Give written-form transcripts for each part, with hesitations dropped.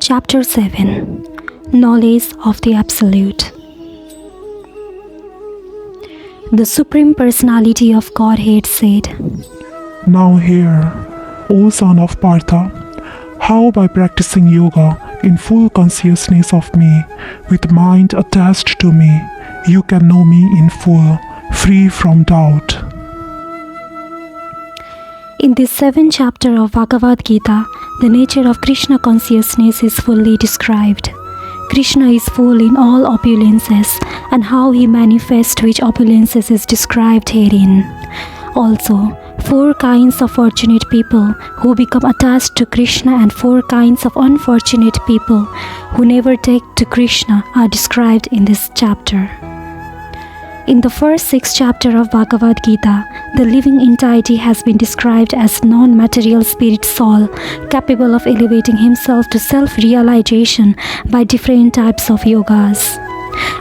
Chapter 7 Knowledge of the Absolute. The Supreme Personality of Godhead said, Now hear, O son of Partha, how by practicing yoga in full consciousness of me, with mind attached to me, you can know me in full, free from doubt. In this 7th chapter of Bhagavad Gita, the nature of Krishna consciousness is fully described. Krishna is full in all opulences, and how he manifests which opulences is described herein. Also, 4 kinds of fortunate people who become attached to Krishna and 4 kinds of unfortunate people who never take to Krishna are described in this chapter. In the first 6th chapter of Bhagavad Gita, the living entity has been described as non-material spirit soul, capable of elevating himself to self-realization by different types of yogas.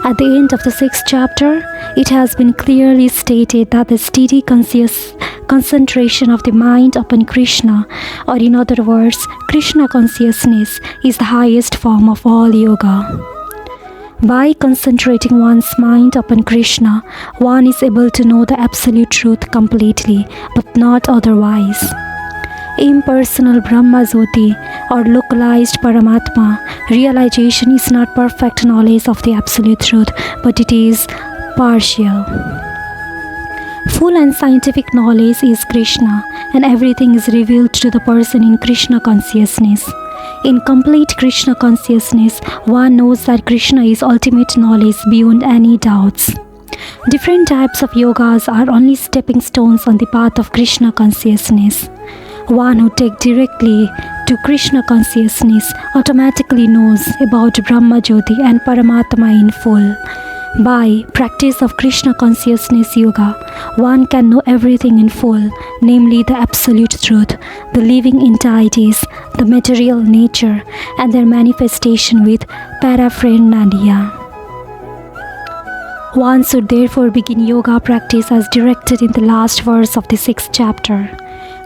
At the end of the 6th chapter, it has been clearly stated that the steady concentration of the mind upon Krishna, or in other words, Krishna consciousness, is the highest form of all yoga. By concentrating one's mind upon Krishna, one is able to know the absolute truth completely, but not otherwise. Impersonal Brahma Jyoti or localized Paramatma realization is not perfect knowledge of the absolute truth, but it is partial. Full and scientific knowledge is Krishna, and everything is revealed to the person in Krishna consciousness. In complete Krishna consciousness, one knows that Krishna is ultimate knowledge beyond any doubts. Different types of yogas are only stepping stones on the path of Krishna consciousness. One who takes directly to Krishna consciousness automatically knows about Brahma Jyoti and Paramatma in full. By practice of Krishna consciousness yoga, one can know everything in full, namely the absolute truth, the living entities, the material nature, and their manifestation with paraphernalia. One should therefore begin yoga practice as directed in the last verse of the 6th chapter.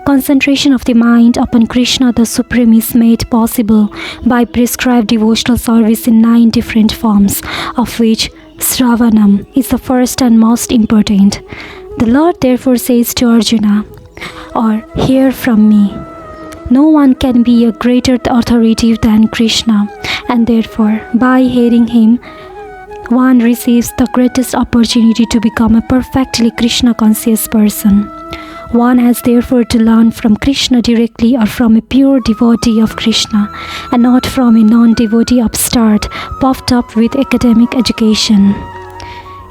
Concentration of the mind upon Krishna the Supreme is made possible by prescribed devotional service in 9 different forms, of which Sravanam is the first and most important. The Lord therefore says to Arjuna, or hear from me. No one can be a greater authority than Krishna, and therefore, by hearing him, one receives the greatest opportunity to become a perfectly Krishna conscious person. One has therefore to learn from Krishna directly or from a pure devotee of Krishna, and not from a non-devotee upstart puffed up with academic education.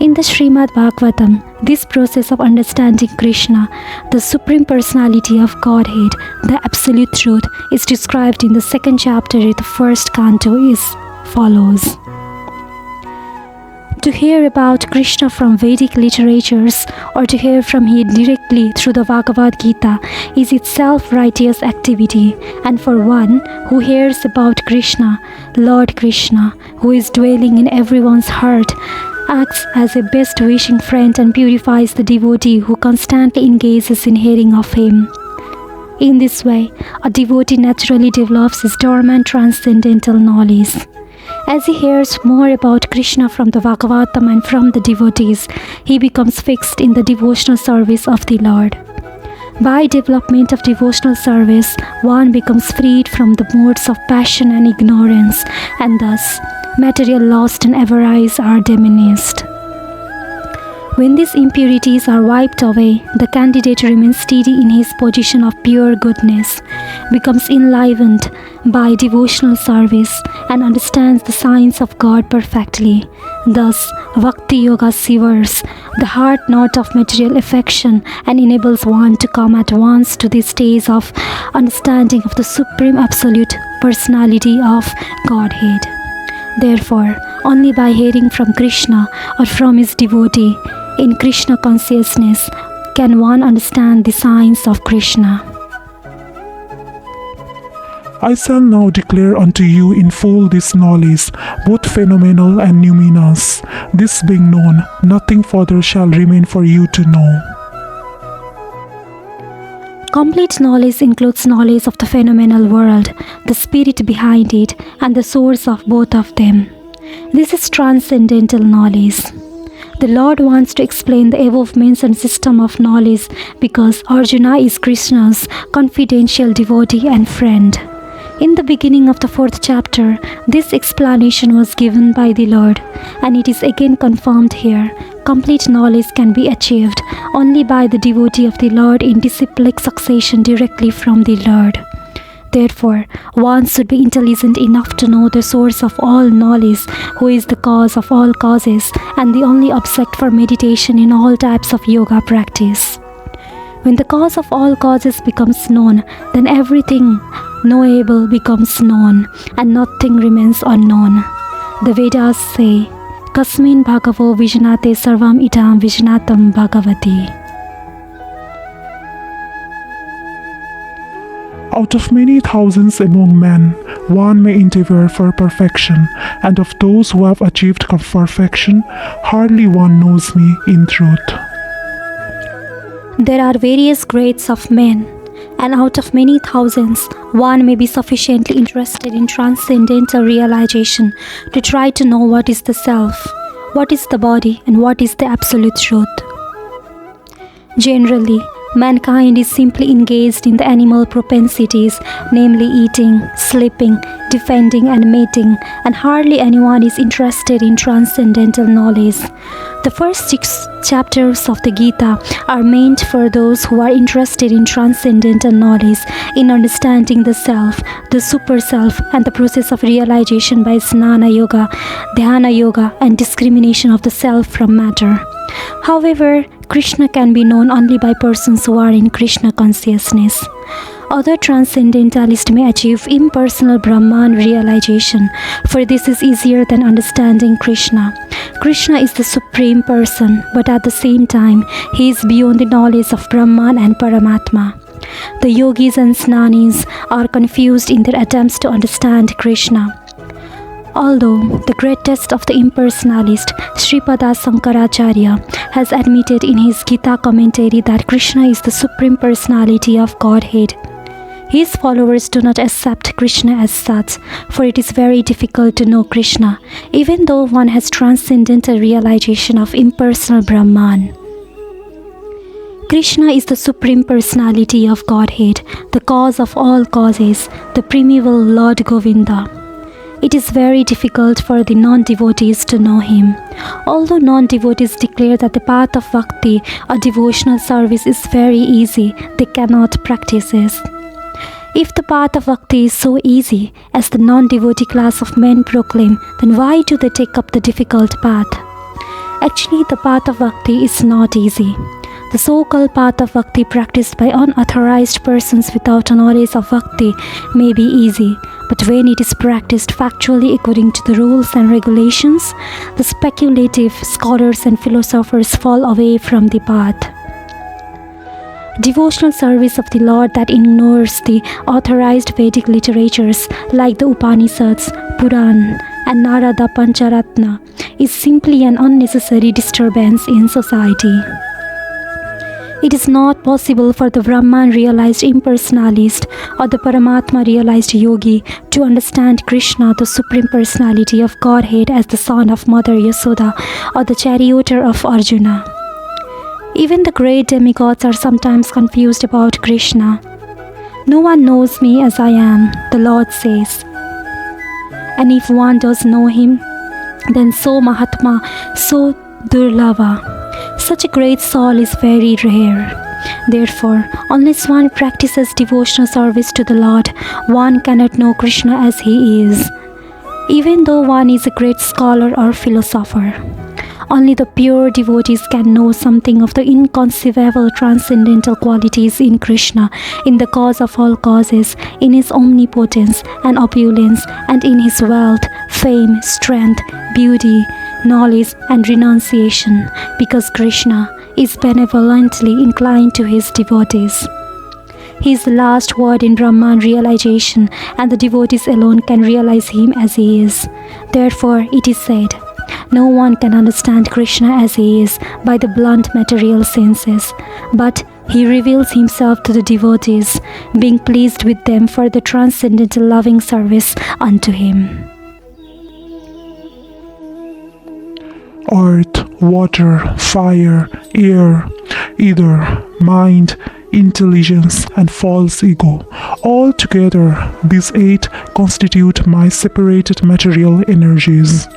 In the Srimad Bhagavatam, this process of understanding Krishna, the Supreme Personality of Godhead, the Absolute Truth, is described in the 2nd chapter of the 1st canto is follows. To hear about Krishna from Vedic literatures or to hear from him directly through the Bhagavad Gita is itself righteous activity, and for one who hears about Krishna, Lord Krishna, who is dwelling in everyone's heart, acts as a best wishing friend and purifies the devotee who constantly engages in hearing of him. In this way, a devotee naturally develops his dormant transcendental knowledge. As he hears more about Krishna from the Bhagavatam and from the devotees, he becomes fixed in the devotional service of the Lord. By development of devotional service, one becomes freed from the modes of passion and ignorance, and thus material lust and avarice are diminished. When these impurities are wiped away, the candidate remains steady in his position of pure goodness, becomes enlivened by devotional service, and understands the science of God perfectly. Thus, Bhakti Yoga severs the heart knot of material affection and enables one to come at once to the stage of understanding of the Supreme Absolute Personality of Godhead. Therefore, only by hearing from Krishna or from his devotee in Krishna consciousness can one understand the science of Krishna. I shall now declare unto you in full this knowledge, both phenomenal and numinous. This being known, nothing further shall remain for you to know. Complete knowledge includes knowledge of the phenomenal world, the spirit behind it, and the source of both of them. This is transcendental knowledge. The Lord wants to explain the above-mentioned system of knowledge because Arjuna is Krishna's confidential devotee and friend. In the beginning of the 4th chapter, this explanation was given by the Lord, and it is again confirmed here. Complete knowledge can be achieved only by the devotee of the Lord in disciplic succession directly from the Lord. Therefore, one should be intelligent enough to know the source of all knowledge, who is the cause of all causes, and the only object for meditation in all types of yoga practice. When the cause of all causes becomes known, then everything knowable becomes known, and nothing remains unknown. The Vedas say, Kasmin bhagavo vijanate sarvam idam vijanatam bhagavati. Out of many thousands among men, one may endeavor for perfection, and of those who have achieved perfection, hardly one knows me in truth. There are various grades of men, and out of many thousands, one may be sufficiently interested in transcendental realization to try to know what is the self, what is the body, and what is the absolute truth. Generally, mankind is simply engaged in the animal propensities, namely eating, sleeping, defending, and mating, and hardly anyone is interested in transcendental knowledge. The first 6 chapters of the Gita are meant for those who are interested in transcendental knowledge, in understanding the self, the super self, and the process of realization by Snana Yoga, Dhyana Yoga, and discrimination of the self from matter. However, Krishna can be known only by persons who are in Krishna consciousness. Other transcendentalists may achieve impersonal Brahman realization, for this is easier than understanding Krishna. Krishna is the Supreme Person, but at the same time, he is beyond the knowledge of Brahman and Paramatma. The yogis and snanis are confused in their attempts to understand Krishna. Although the greatest of the impersonalists, Sripada Sankaracharya, has admitted in his Gita commentary that Krishna is the Supreme Personality of Godhead, his followers do not accept Krishna as such, for it is very difficult to know Krishna, even though one has transcendental realization of impersonal Brahman. Krishna is the Supreme Personality of Godhead, the cause of all causes, the primeval Lord Govinda. It is very difficult for the non-devotees to know him. Although non-devotees declare that the path of bhakti or devotional service is very easy, they cannot practice it. If the path of bhakti is so easy, as the non-devotee class of men proclaim, then why do they take up the difficult path? Actually, the path of bhakti is not easy. The so-called path of bhakti practiced by unauthorized persons without a knowledge of bhakti may be easy, but when it is practiced factually according to the rules and regulations, the speculative scholars and philosophers fall away from the path. Devotional service of the Lord that ignores the authorized Vedic literatures like the Upanishads, Puran, and Narada Pancharatna is simply an unnecessary disturbance in society. It is not possible for the Brahman realized impersonalist or the Paramatma realized yogi to understand Krishna, the Supreme Personality of Godhead, as the son of Mother Yasoda or the charioteer of Arjuna. Even the great demigods are sometimes confused about Krishna. No one knows me as I am, the Lord says. And if one does know him, then so Mahatma, so Durlava. Such a great soul is very rare. Therefore, unless one practices devotional service to the Lord, one cannot know Krishna as he is, even though one is a great scholar or philosopher. Only the pure devotees can know something of the inconceivable transcendental qualities in Krishna, in the cause of all causes, in his omnipotence and opulence, and in his wealth, fame, strength, beauty, knowledge, and renunciation, because Krishna is benevolently inclined to his devotees. He is the last word in Brahman realization, and the devotees alone can realize him as he is. Therefore, it is said, no one can understand Krishna as he is by the blunt material senses, but He reveals himself to the devotees, being pleased with them for their transcendental loving service unto him. Earth, water, fire, air, ether, mind, intelligence, and false ego. All together, these 8 constitute my separated material energies.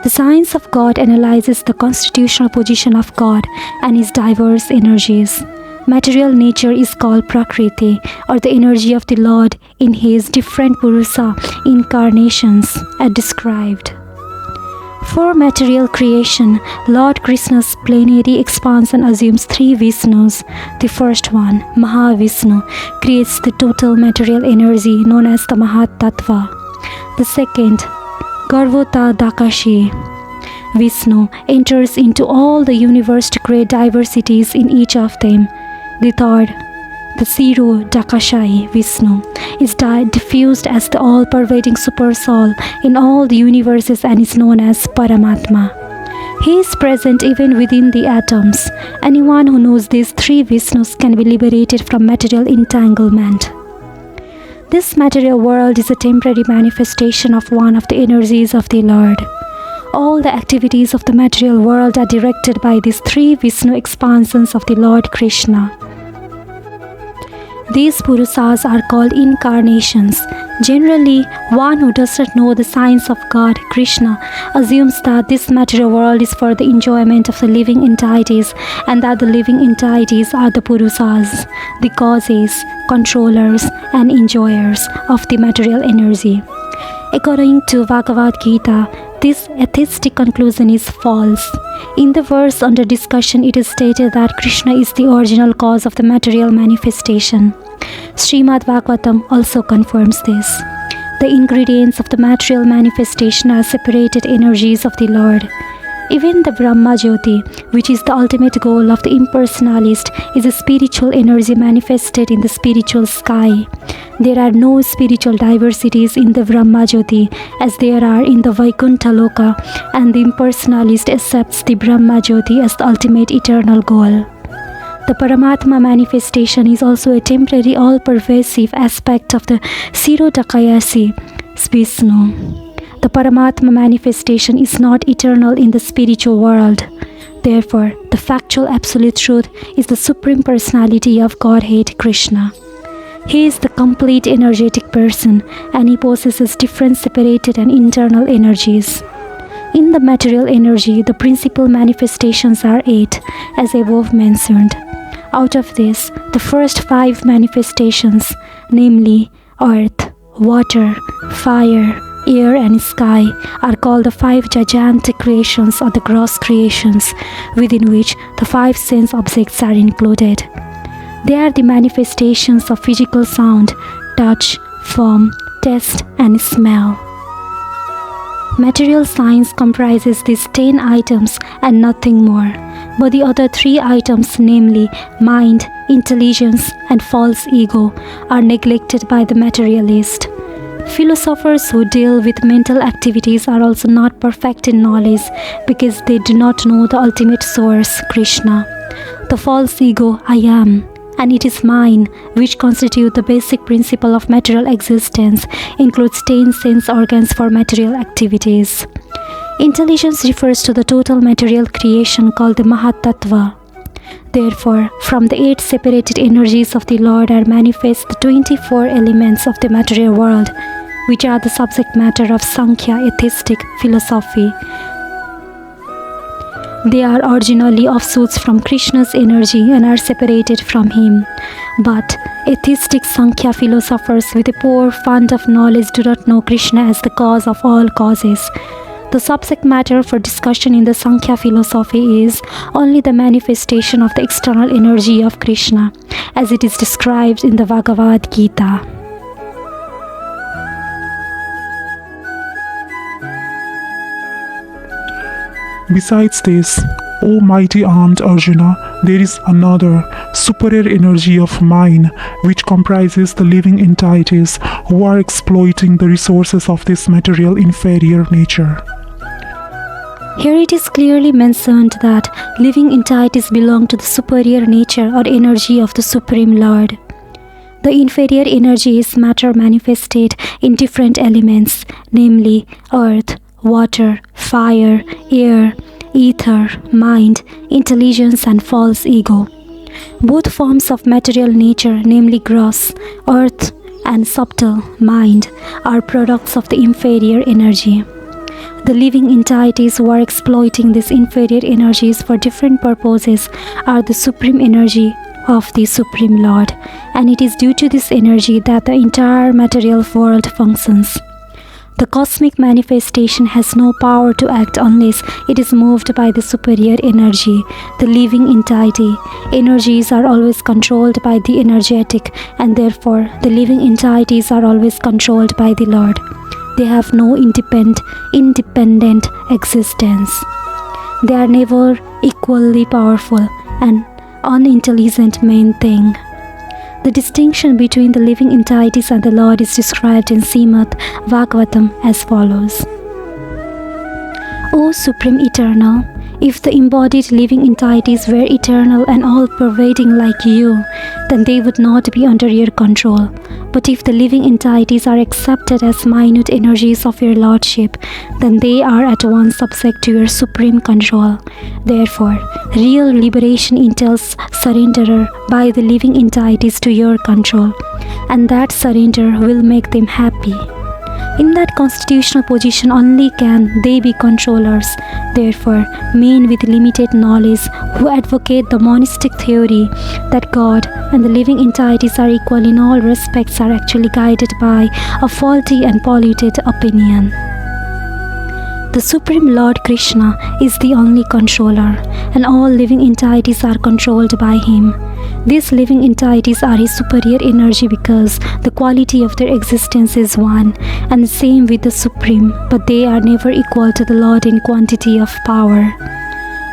The science of God analyzes the constitutional position of God and his diverse energies. Material nature is called Prakriti, or the energy of the Lord in his different Purusa incarnations as described. For material creation, Lord Krishna's plenary expansion assumes 3 Vishnus. The first one, Mahavishnu, creates the total material energy known as the Mahat Tattva. The second, Garvota Dakashi, Vishnu, enters into all the universe to create diversities in each of them. The third, the Zero Dakashai Vishnu, is diffused as the all-pervading super soul in all the universes and is known as Paramatma. He is present even within the atoms. Anyone who knows these 3 Vishnus can be liberated from material entanglement. This material world is a temporary manifestation of one of the energies of the Lord. All the activities of the material world are directed by these 3 Vishnu expansions of the Lord Krishna. These Purusas are called incarnations. Generally, one who does not know the science of God, Krishna, assumes that this material world is for the enjoyment of the living entities and that the living entities are the Purusas, the causes, controllers, and enjoyers of the material energy. According to Bhagavad Gita, this atheistic conclusion is false. In the verse under discussion, it is stated that Krishna is the original cause of the material manifestation. Srimad Bhagavatam also confirms this. The ingredients of the material manifestation are separated energies of the Lord. Even the Brahma Jyoti, which is the ultimate goal of the impersonalist, is a spiritual energy manifested in the spiritual sky. There are no spiritual diversities in the Brahma Jyoti as there are in the Vaikuntha Loka, and the impersonalist accepts the Brahma Jyoti as the ultimate eternal goal. The Paramatma manifestation is also a temporary all-pervasive aspect of the Sirodakayasi Vishnu. The Paramatma manifestation is not eternal in the spiritual world. Therefore, the factual absolute truth is the Supreme Personality of Godhead Krishna. He is the complete energetic person and he possesses different separated and internal energies. In the material energy, the principal manifestations are 8, as above mentioned. Out of this, the first 5 manifestations, namely earth, water, fire, air and sky, are called the 5 gigantic creations or the gross creations, within which the 5 sense objects are included. They are the manifestations of physical sound, touch, form, taste and smell. Material science comprises these 10 items and nothing more, but the other 3 items, namely mind, intelligence and false ego, are neglected by the materialist. Philosophers who deal with mental activities are also not perfect in knowledge because they do not know the ultimate source, Krishna. The false ego, I am, and it is mine, which constitute the basic principle of material existence, includes 10 sense organs for material activities. Intelligence refers to the total material creation called the Mahat Tattva. Therefore, from the 8 separated energies of the Lord are manifest the 24 elements of the material world, which are the subject matter of Sankhya atheistic philosophy. They are originally offshoots from Krishna's energy and are separated from him. But atheistic Sankhya philosophers with a poor fund of knowledge do not know Krishna as the cause of all causes. The subject matter for discussion in the Sankhya philosophy is only the manifestation of the external energy of Krishna, as it is described in the Bhagavad Gita. Besides this, O mighty armed Arjuna, there is another superior energy of mine which comprises the living entities who are exploiting the resources of this material inferior nature. Here it is clearly mentioned that living entities belong to the superior nature or energy of the Supreme Lord. The inferior energy is matter manifested in different elements, namely earth, water, fire, air, ether, mind, intelligence, and false ego. Both forms of material nature, namely gross, earth, and subtle, mind, are products of the inferior energy. The living entities who are exploiting these inferior energies for different purposes are the supreme energy of the Supreme Lord, and it is due to this energy that the entire material world functions. The cosmic manifestation has no power to act unless it is moved by the superior energy, the living entity. Energies are always controlled by the energetic, and therefore the living entities are always controlled by the Lord. They have no independent existence. They are never equally powerful and unintelligent main thing. The distinction between the living entities and the Lord is described in Srimad Bhagavatam as follows. O Supreme Eternal, if the embodied living entities were eternal and all-pervading like you, then they would not be under your control. But if the living entities are accepted as minute energies of your Lordship, then they are at once subject to your supreme control. Therefore, real liberation entails surrender by the living entities to your control, and that surrender will make them happy. In that constitutional position only can they be controllers. Therefore, men with limited knowledge who advocate the monistic theory that God and the living entities are equal in all respects are actually guided by a faulty and polluted opinion. The Supreme Lord Krishna is the only controller, and all living entities are controlled by him. These living entities are his superior energy because the quality of their existence is one and the same with the Supreme, but they are never equal to the Lord in quantity of power.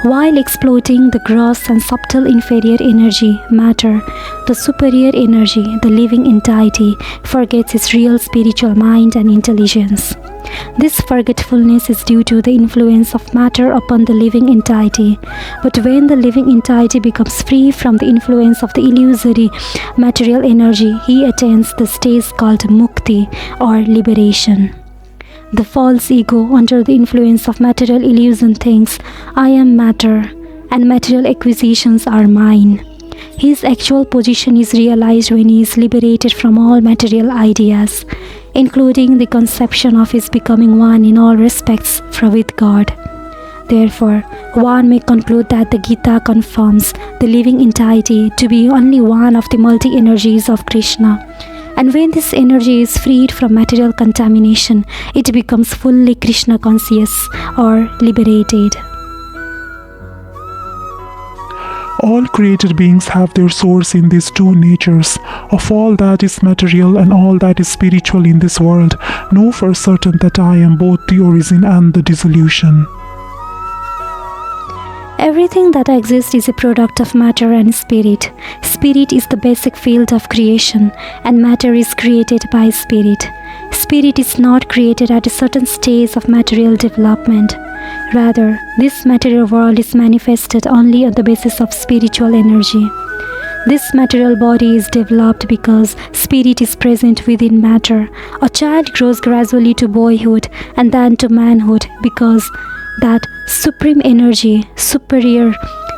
While exploiting the gross and subtle inferior energy, matter, the superior energy, the living entity, forgets its real spiritual mind and intelligence. This forgetfulness is due to the influence of matter upon the living entity. But when the living entity becomes free from the influence of the illusory material energy, he attains the stage called mukti or liberation. The false ego, under the influence of material illusion, thinks, I am matter, and material acquisitions are mine. His actual position is realized when he is liberated from all material ideas, including the conception of his becoming one in all respects with God. Therefore, one may conclude that the Gita confirms the living entity to be only one of the multi-energies of Krishna. And when this energy is freed from material contamination, it becomes fully Krishna conscious or liberated. All created beings have their source in these two natures. Of all that is material and all that is spiritual in this world, know for certain that I am both the origin and the dissolution. Everything that exists is a product of matter and spirit. Spirit is the basic field of creation, and matter is created by spirit. Spirit is not created at a certain stage of material development. Rather, this material world is manifested only on the basis of spiritual energy. This material body is developed because spirit is present within matter. A child grows gradually to boyhood and then to manhood because that supreme energy, superior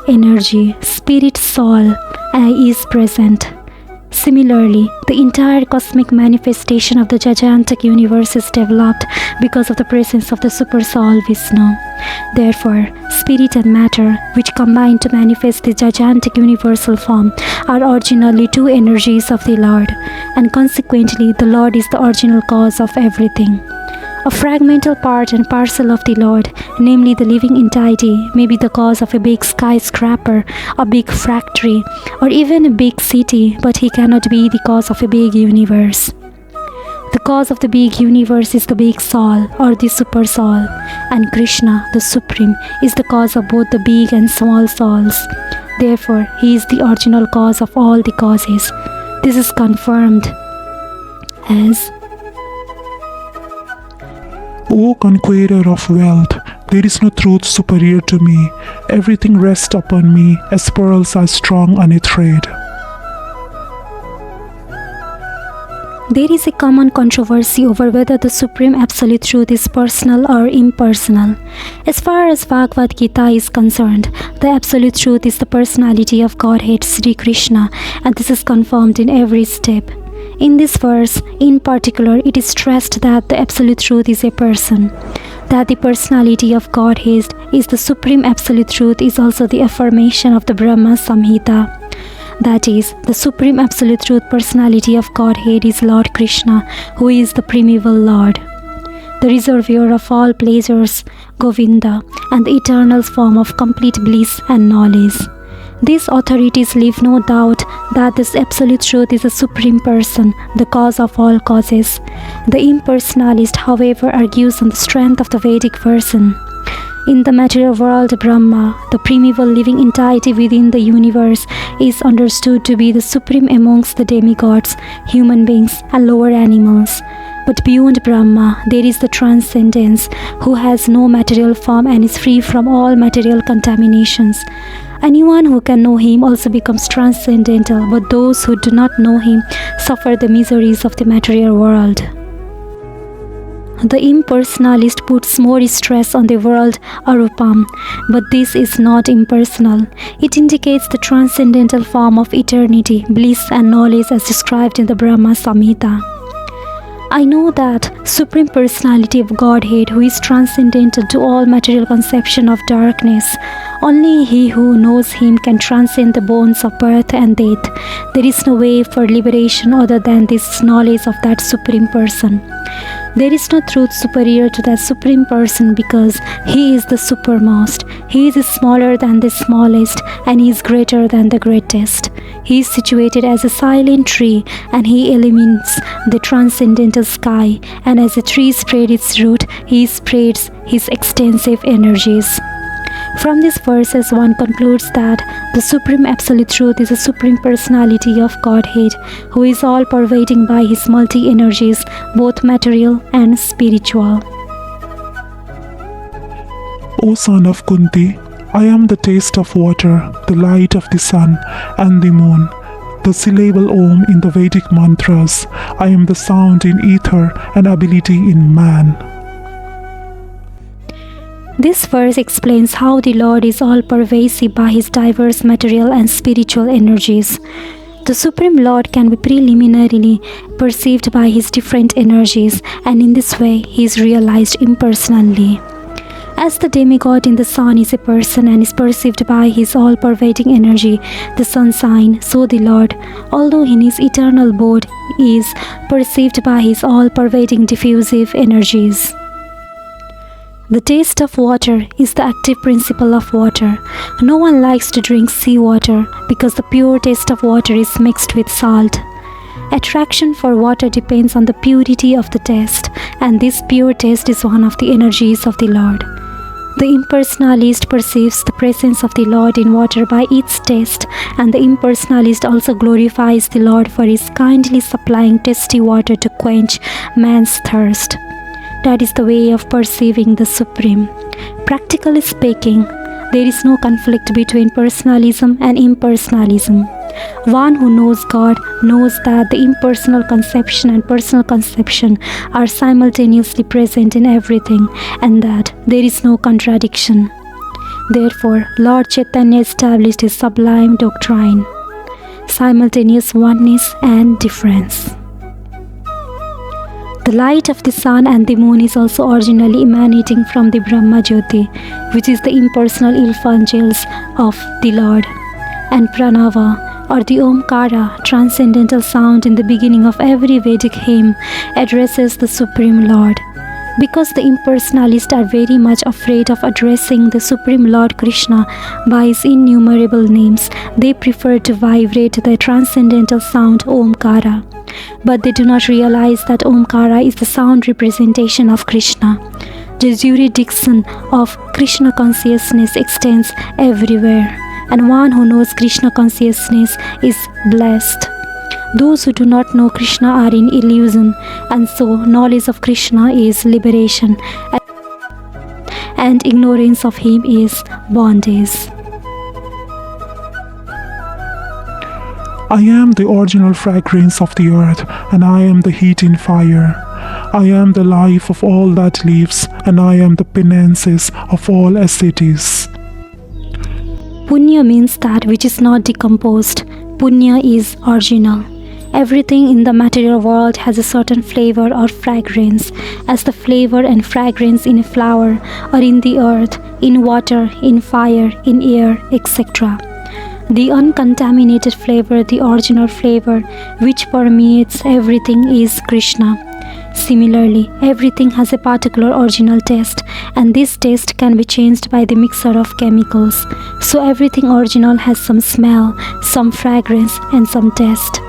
energy, spirit soul is present. Similarly, the entire cosmic manifestation of the gigantic universe is developed because of the presence of the super soul Vishnu. Therefore, spirit and matter, which combine to manifest the gigantic universal form, are originally two energies of the Lord, and consequently the Lord is the original cause of everything. A fragmental part and parcel of the Lord, namely the living entity, may be the cause of a big skyscraper, a big factory, or even a big city, but he cannot be the cause of a big universe. The cause of the big universe is the big soul or the super soul, and Krishna, the Supreme, is the cause of both the big and small souls. Therefore, he is the original cause of all the causes. This is confirmed as O conqueror of wealth, There is no truth superior to me. Everything rests upon me as pearls are strung on a thread. There is a common controversy over whether the Supreme Absolute Truth is personal or impersonal. As far as Bhagavad Gita is concerned, the Absolute Truth is the personality of Godhead Sri Krishna, and this is confirmed in every step. In this verse, in particular, it is stressed that the Absolute Truth is a person, that the personality of Godhead is the Supreme Absolute Truth is also the affirmation of the Brahma Samhita. That is, the Supreme Absolute Truth personality of Godhead is Lord Krishna, who is the primeval Lord, the reservoir of all pleasures, Govinda, and the eternal form of complete bliss and knowledge. These authorities leave no doubt that this Absolute Truth is a Supreme Person, the cause of all causes. The impersonalist, however, argues on the strength of the Vedic version. In the material world, Brahma, the primeval living entity within the universe, is understood to be the supreme amongst the demigods, human beings, and lower animals. But beyond Brahma, there is the Transcendence, who has no material form and is free from all material contaminations. Anyone who can know him also becomes transcendental, but those who do not know him suffer the miseries of the material world. The impersonalist puts more stress on the world Arupam, but this is not impersonal. It indicates the transcendental form of eternity, bliss and knowledge as described in the Brahma Samhita. I know that Supreme Personality of Godhead, who is transcendental to all material conception of darkness. Only he who knows him can transcend the bonds of birth and death. There is no way for liberation other than this knowledge of that Supreme Person. There is no truth superior to that Supreme Person because he is the supermost. He is smaller than the smallest and he is greater than the greatest. He is situated as a silent tree and he illumines the transcendental sky, and as a tree spreads its root, he spreads his extensive energies. From these verses, one concludes that the Supreme Absolute Truth is a Supreme Personality of Godhead, who is all-pervading by his multi-energies, both material and spiritual. O son of Kunti, I am the taste of water, the light of the sun and the moon, the syllable Om in the Vedic mantras. I am the sound in ether and ability in man. This verse explains how the Lord is all-pervasive by his diverse material and spiritual energies. The Supreme Lord can be preliminarily perceived by his different energies, and in this way he is realized impersonally. As the demigod in the sun is a person and is perceived by his all-pervading energy, the sun sign, so the Lord, although in his eternal abode, is perceived by his all-pervading diffusive energies. The taste of water is the active principle of water. No one likes to drink seawater because the pure taste of water is mixed with salt. Attraction for water depends on the purity of the taste, and this pure taste is one of the energies of the Lord. The impersonalist perceives the presence of the Lord in water by its taste, and the impersonalist also glorifies the Lord for his kindly supplying tasty water to quench man's thirst. That is the way of perceiving the Supreme. Practically speaking, there is no conflict between personalism and impersonalism. One who knows God knows that the impersonal conception and personal conception are simultaneously present in everything, and that there is no contradiction. Therefore, Lord Chaitanya established his sublime doctrine, simultaneous oneness and difference. The light of the sun and the moon is also originally emanating from the Brahma Jyoti, which is the impersonal effulgence of the Lord, and Pranava, or the Omkara, transcendental sound in the beginning of every Vedic hymn, addresses the Supreme Lord. Because the impersonalists are very much afraid of addressing the Supreme Lord Krishna by his innumerable names, they prefer to vibrate the transcendental sound Omkara. But they do not realize that Omkara is the sound representation of Krishna. The jurisdiction of Krishna consciousness extends everywhere, and one who knows Krishna consciousness is blessed. Those who do not know Krishna are in illusion, and so knowledge of Krishna is liberation. and ignorance of him is bondage. I am the original fragrance of the earth, and I am the heat in fire. I am the life of all that lives, and I am the penances of all ascetics. Punya means that which is not decomposed. Punya is original. Everything in the material world has a certain flavor or fragrance, as the flavor and fragrance in a flower, or in the earth, in water, in fire, in air, etc. The uncontaminated flavor, the original flavor, which permeates everything, is Krishna. Similarly, everything has a particular original taste, and this taste can be changed by the mixture of chemicals. So everything original has some smell, some fragrance, and some taste.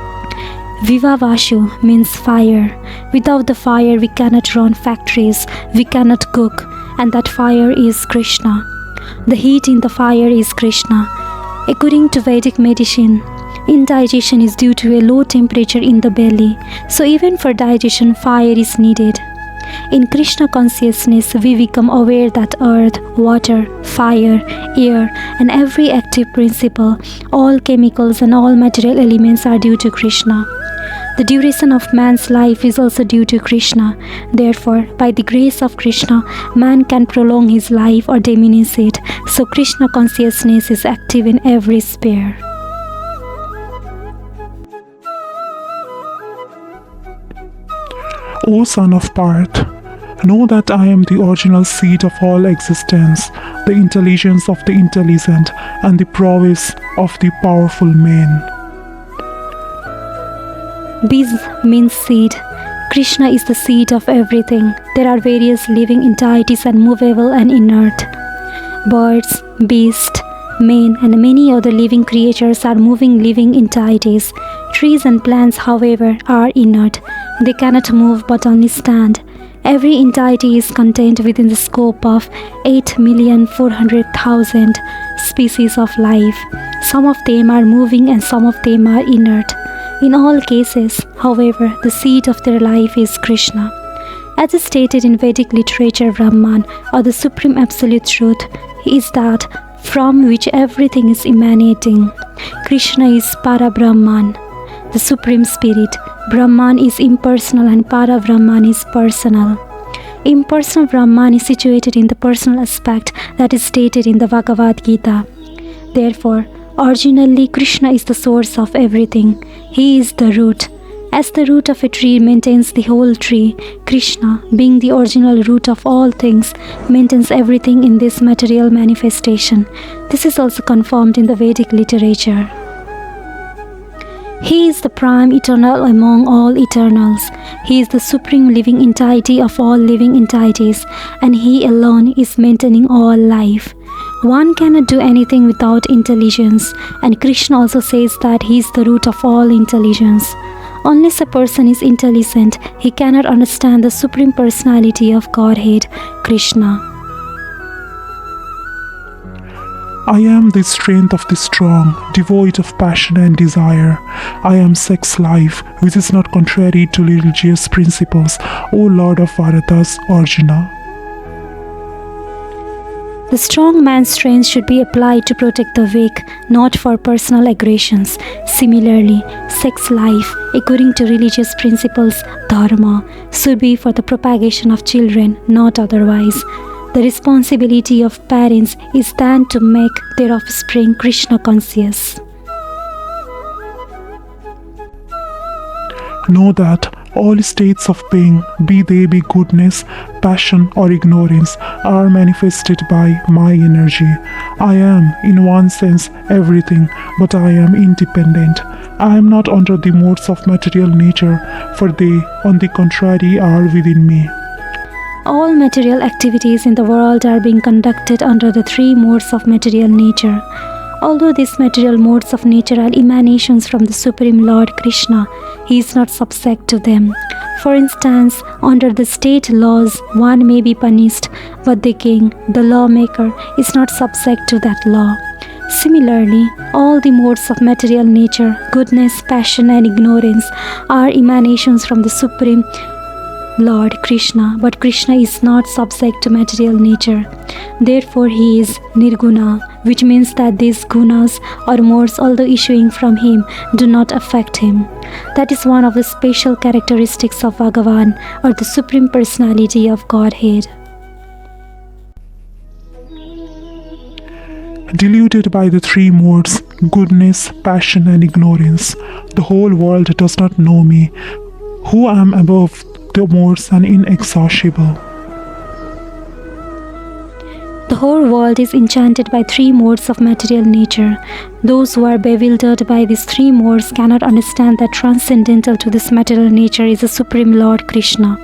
Viva Vashu means fire. Without the fire, we cannot run factories, we cannot cook, and that fire is Krishna. The heat in the fire is Krishna. According to Vedic medicine, indigestion is due to a low temperature in the belly, so even for digestion, fire is needed. In Krishna consciousness, we become aware that earth, water, fire, air, and every active principle, all chemicals and all material elements are due to Krishna. The duration of man's life is also due to Krishna. Therefore, by the grace of Krishna, man can prolong his life or diminish it. So Krishna consciousness is active in every sphere. O son of Parth, know that I am the original seed of all existence, the intelligence of the intelligent, and the prowess of the powerful men. Bij means seed. Krishna is the seed of everything. There are various living entities and movable and inert. Birds, beasts, men, and many other living creatures are moving living entities. Trees and plants, however, are inert. They cannot move but only stand. Every entity is contained within the scope of 8,400,000 species of life. Some of them are moving and some of them are inert. In all cases, however, the seed of their life is Krishna. As is stated in Vedic literature, Brahman, or the Supreme Absolute Truth, is that from which everything is emanating. Krishna is Para-Brahman, the Supreme Spirit. Brahman is impersonal and Para-Brahman is personal. Impersonal Brahman is situated in the personal aspect that is stated in the Bhagavad Gita. Therefore, originally Krishna is the source of everything. He is the root. As the root of a tree maintains the whole tree, Krishna, being the original root of all things, maintains everything in this material manifestation. This is also confirmed in the Vedic literature. He is the prime eternal among all eternals. He is the supreme living entity of all living entities, and He alone is maintaining all life. One cannot do anything without intelligence, and Krishna also says that He is the root of all intelligence. Unless a person is intelligent, he cannot understand the Supreme Personality of Godhead, Krishna. I am the strength of the strong, devoid of passion and desire. I am sex life, which is not contrary to religious principles, O Lord of Bharatas, Arjuna. The strong man's strength should be applied to protect the weak, not for personal aggressions. Similarly, sex life, according to religious principles, dharma, should be for the propagation of children, not otherwise. The responsibility of parents is then to make their offspring Krishna conscious. Know that all states of being, be they be goodness, passion, or ignorance, are manifested by my energy. I am, in one sense, everything, but I am independent. I am not under the modes of material nature, for they, on the contrary, are within me. All material activities in the world are being conducted under the three modes of material nature. Although these material modes of nature are emanations from the Supreme Lord Krishna, He is not subject to them. For instance, under the state laws, one may be punished, but the king, the lawmaker, is not subject to that law. Similarly, all the modes of material nature, goodness, passion, and ignorance, are emanations from the Supreme Lord Krishna, but Krishna is not subject to material nature. Therefore, he is nirguna, which means that these gunas or modes, although issuing from him, do not affect him. That is one of the special characteristics of Bhagavan, or the Supreme Personality of Godhead. Deluded by the three modes, goodness, passion, and ignorance, the whole world does not know me, who am above the modes and inexhaustible. The whole world is enchanted by three modes of material nature. Those who are bewildered by these three modes cannot understand that transcendental to this material nature is the Supreme Lord Krishna.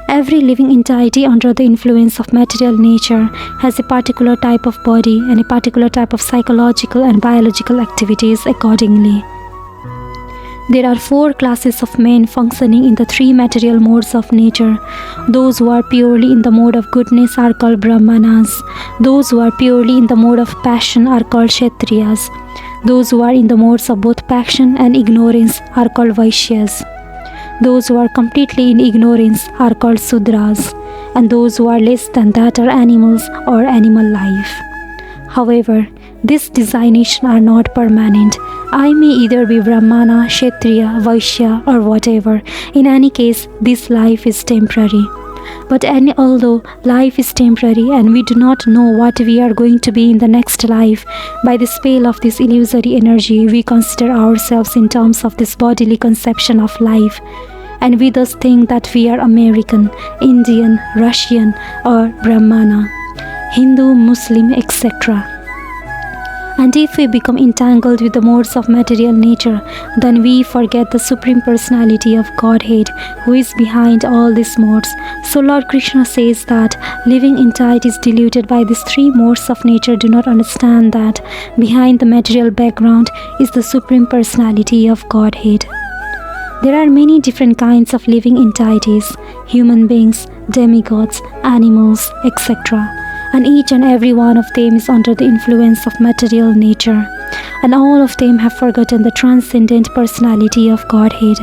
Every living entity under the influence of material nature has a particular type of body and a particular type of psychological and biological activities accordingly. There are four classes of men functioning in the three material modes of nature. Those who are purely in the mode of goodness are called Brahmanas. Those who are purely in the mode of passion are called Kshatriyas. Those who are in the modes of both passion and ignorance are called Vaishyas. Those who are completely in ignorance are called Sudras, and those who are less than that are animals or animal life. However, these designations are not permanent. I may either be Brahmana, Kshatriya, Vaishya, or whatever. In any case, this life is temporary. But although life is temporary and we do not know what we are going to be in the next life, by the spell of this illusory energy, we consider ourselves in terms of this bodily conception of life. And we thus think that we are American, Indian, Russian, or Brahmana, Hindu, Muslim, etc. And if we become entangled with the modes of material nature, then we forget the Supreme Personality of Godhead, who is behind all these modes. So Lord Krishna says that living entities deluded by these three modes of nature do not understand that behind the material background is the Supreme Personality of Godhead. There are many different kinds of living entities, human beings, demigods, animals, etc. And each and every one of them is under the influence of material nature, and all of them have forgotten the transcendent personality of Godhead.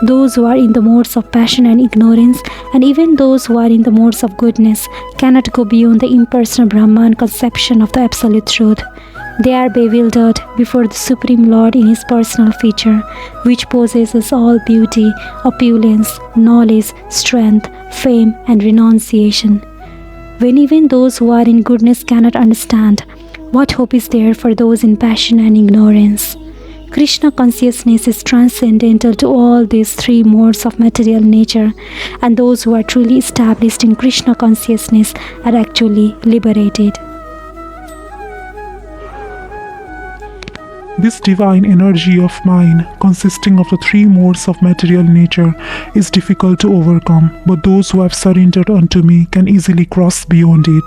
Those who are in the modes of passion and ignorance, and even those who are in the modes of goodness, cannot go beyond the impersonal Brahman conception of the absolute truth. They are bewildered before the Supreme Lord in his personal feature, which possesses all beauty, opulence, knowledge, strength, fame, and renunciation. When even those who are in goodness cannot understand, what hope is there for those in passion and ignorance? Krishna consciousness is transcendental to all these three modes of material nature, and those who are truly established in Krishna consciousness are actually liberated. This divine energy of mine, consisting of the three modes of material nature, is difficult to overcome, but those who have surrendered unto me can easily cross beyond it.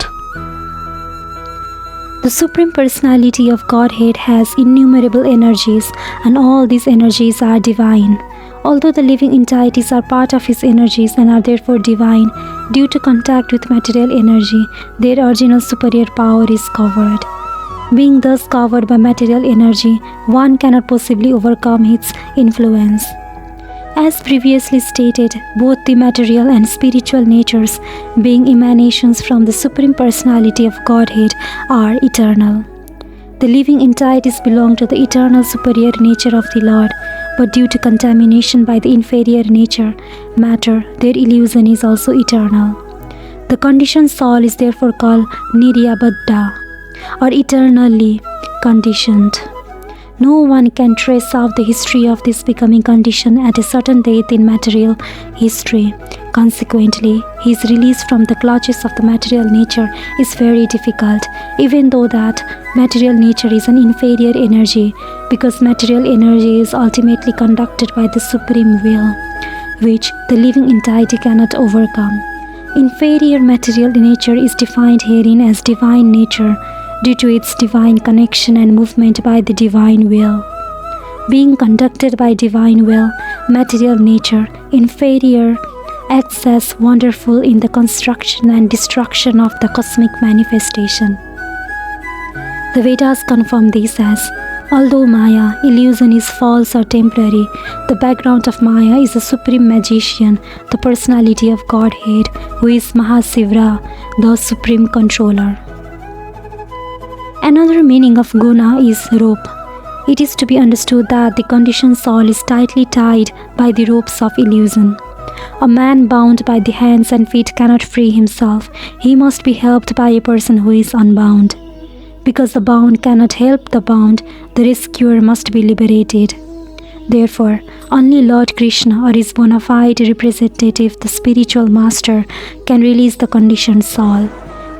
The Supreme Personality of Godhead has innumerable energies, and all these energies are divine. Although the living entities are part of his energies and are therefore divine, due to contact with material energy, their original superior power is covered. Being thus covered by material energy, one cannot possibly overcome its influence. As previously stated, both the material and spiritual natures, being emanations from the Supreme Personality of Godhead, are eternal. The living entities belong to the eternal superior nature of the Lord, but due to contamination by the inferior nature, matter, their illusion is also eternal. The conditioned soul is therefore called Niryabadha, or eternally conditioned. No one can trace out the history of this becoming condition at a certain date in material history. Consequently, his release from the clutches of the material nature is very difficult, even though that material nature is an inferior energy, because material energy is ultimately conducted by the Supreme Will, which the living entity cannot overcome. Inferior material nature is defined herein as divine nature, due to its divine connection and movement by the divine will. Being conducted by divine will, material nature, inferior, acts as wonderful in the construction and destruction of the cosmic manifestation. The Vedas confirm this as Although Maya, illusion is false or temporary, the background of Maya is the supreme magician, the personality of Godhead, who is Mahasivra, the supreme controller. Another meaning of guna is rope. It is to be understood that the conditioned soul is tightly tied by the ropes of illusion. A man bound by the hands and feet cannot free himself. He must be helped by a person who is unbound. Because the bound cannot help the bound, the rescuer must be liberated. Therefore, only Lord Krishna or his bona fide representative, the spiritual master, can release the conditioned soul.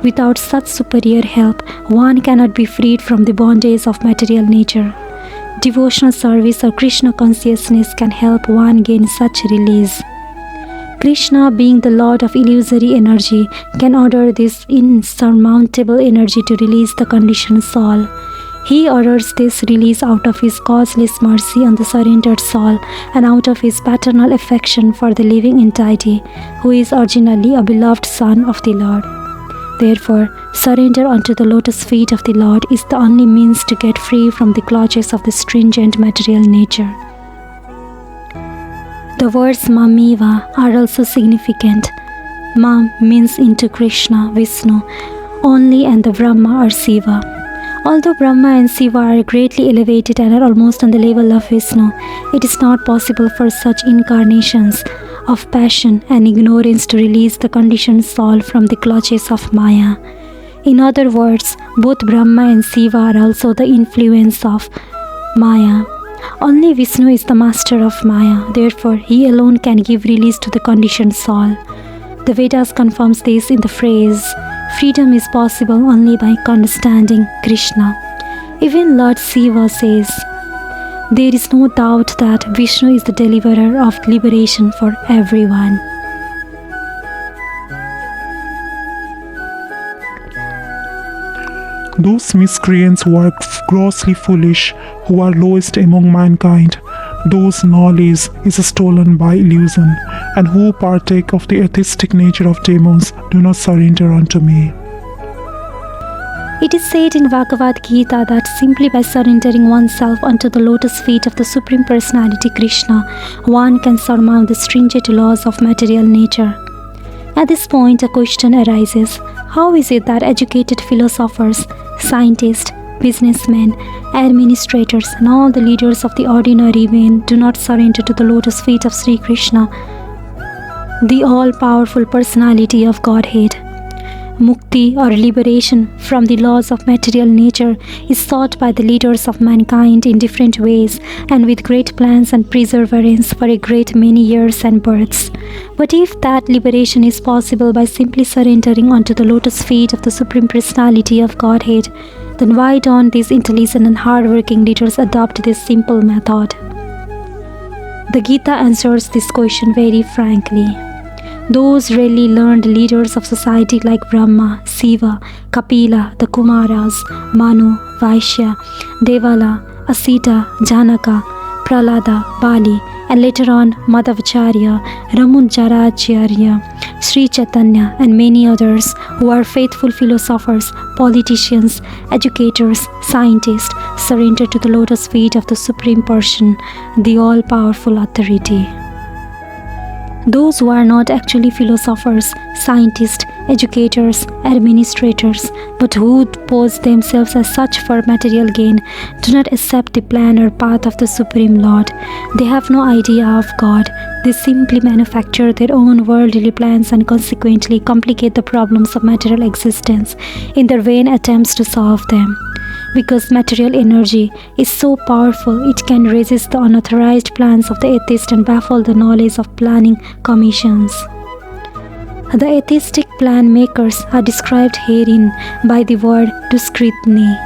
Without such superior help, one cannot be freed from the bondage of material nature. Devotional service or Krishna consciousness can help one gain such release. Krishna, being the Lord of illusory energy, can order this insurmountable energy to release the conditioned soul. He orders this release out of his causeless mercy on the surrendered soul and out of his paternal affection for the living entity, who is originally a beloved son of the Lord. Therefore, surrender unto the lotus feet of the Lord is the only means to get free from the clutches of the stringent material nature. The words Mamiva are also significant. Mam means into Krishna, Vishnu, only, and the Brahma or Shiva. Although Brahma and Shiva are greatly elevated and are almost on the level of Vishnu, it is not possible for such incarnations of passion and ignorance to release the conditioned soul from the clutches of Maya. In other words, both Brahma and Shiva are also the influence of Maya. Only Vishnu is the master of Maya, therefore he alone can give release to the conditioned soul. The Vedas confirms this in the phrase, freedom is possible only by understanding Krishna. Even Lord Shiva says, there is no doubt that Vishnu is the deliverer of liberation for everyone. Those miscreants who are grossly foolish, who are lowest among mankind, those knowledge is stolen by illusion, and who partake of the atheistic nature of demons, do not surrender unto me. It is said in Bhagavad Gita that simply by surrendering oneself unto the lotus feet of the Supreme Personality Krishna, one can surmount the stringent laws of material nature. At this point, a question arises. How is it that educated philosophers, scientists, businessmen, administrators, and all the leaders of the ordinary men do not surrender to the lotus feet of Sri Krishna, the all-powerful personality of Godhead? Mukti or liberation from the laws of material nature is sought by the leaders of mankind in different ways and with great plans and perseverance for a great many years and births. But if that liberation is possible by simply surrendering unto the lotus feet of the Supreme Personality of Godhead, then why don't these intelligent and hard-working leaders adopt this simple method? The Gita answers this question very frankly. Those really learned leaders of society like Brahma, Shiva, Kapila, the Kumaras, Manu, Vaishya, Devala, Asita, Janaka, Pralada, Bali, and later on Madhavacharya, Ramunjaracharya, Sri Chaitanya, and many others who are faithful philosophers, politicians, educators, scientists, surrender to the lotus feet of the Supreme Person, the all-powerful authority. Those who are not actually philosophers, scientists, educators, administrators, but who pose themselves as such for material gain, do not accept the plan or path of the Supreme Lord. They have no idea of God. They simply manufacture their own worldly plans and consequently complicate the problems of material existence in their vain attempts to solve them. Because material energy is so powerful, it can resist the unauthorized plans of the atheist and baffle the knowledge of planning commissions. The atheistic plan makers are described herein by the word duskritni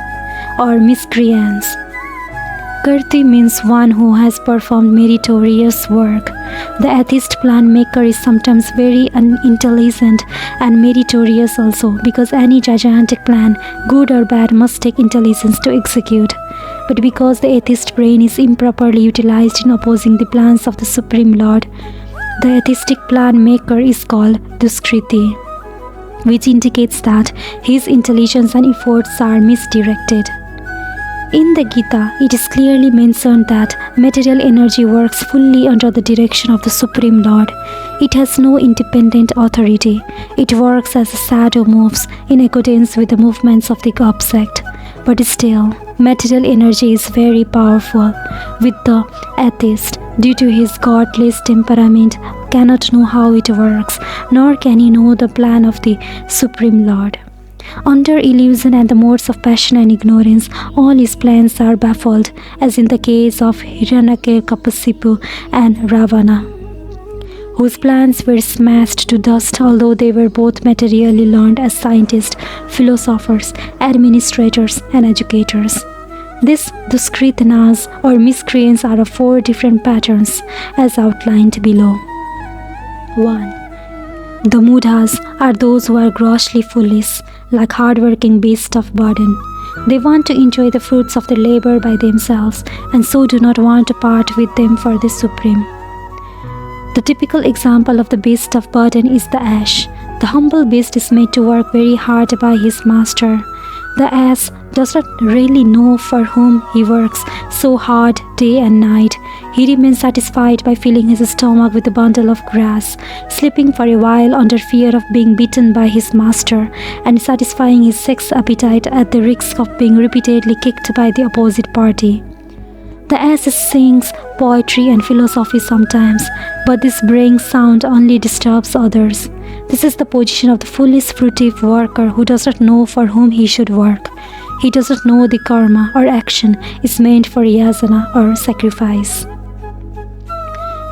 or miscreants. Kirti means one who has performed meritorious work. The atheist plan maker is sometimes very unintelligent and meritorious also, because any gigantic plan, good or bad, must take intelligence to execute. But because the atheist brain is improperly utilized in opposing the plans of the Supreme Lord, the atheistic plan maker is called Duskriti, which indicates that his intelligence and efforts are misdirected. In the Gita, it is clearly mentioned that material energy works fully under the direction of the Supreme Lord. It has no independent authority. It works as a shadow moves in accordance with the movements of the object. But still, material energy is very powerful, with the atheist, due to his godless temperament, cannot know how it works, nor can he know the plan of the Supreme Lord. Under illusion and the modes of passion and ignorance, all his plans are baffled, as in the case of Hiranyakasipu and Ravana, whose plans were smashed to dust, although they were both materially learned as scientists, philosophers, administrators, and educators. These Duskritnas or miscreants are of 4 different patterns, as outlined below. 1. The Mudhas are those who are grossly foolish, like hard-working beasts of burden. They want to enjoy the fruits of their labor by themselves, and so do not want to part with them for the Supreme. The typical example of the beast of burden is the ass. The humble beast is made to work very hard by his master. The ass does not really know for whom he works so hard day and night. He remains satisfied by filling his stomach with a bundle of grass, sleeping for a while under fear of being beaten by his master, and satisfying his sex appetite at the risk of being repeatedly kicked by the opposite party. The ass sings poetry and philosophy sometimes, but this braying sound only disturbs others. This is the position of the foolish fruitive worker who does not know for whom he should work. He does not know the karma or action is meant for yajna or sacrifice.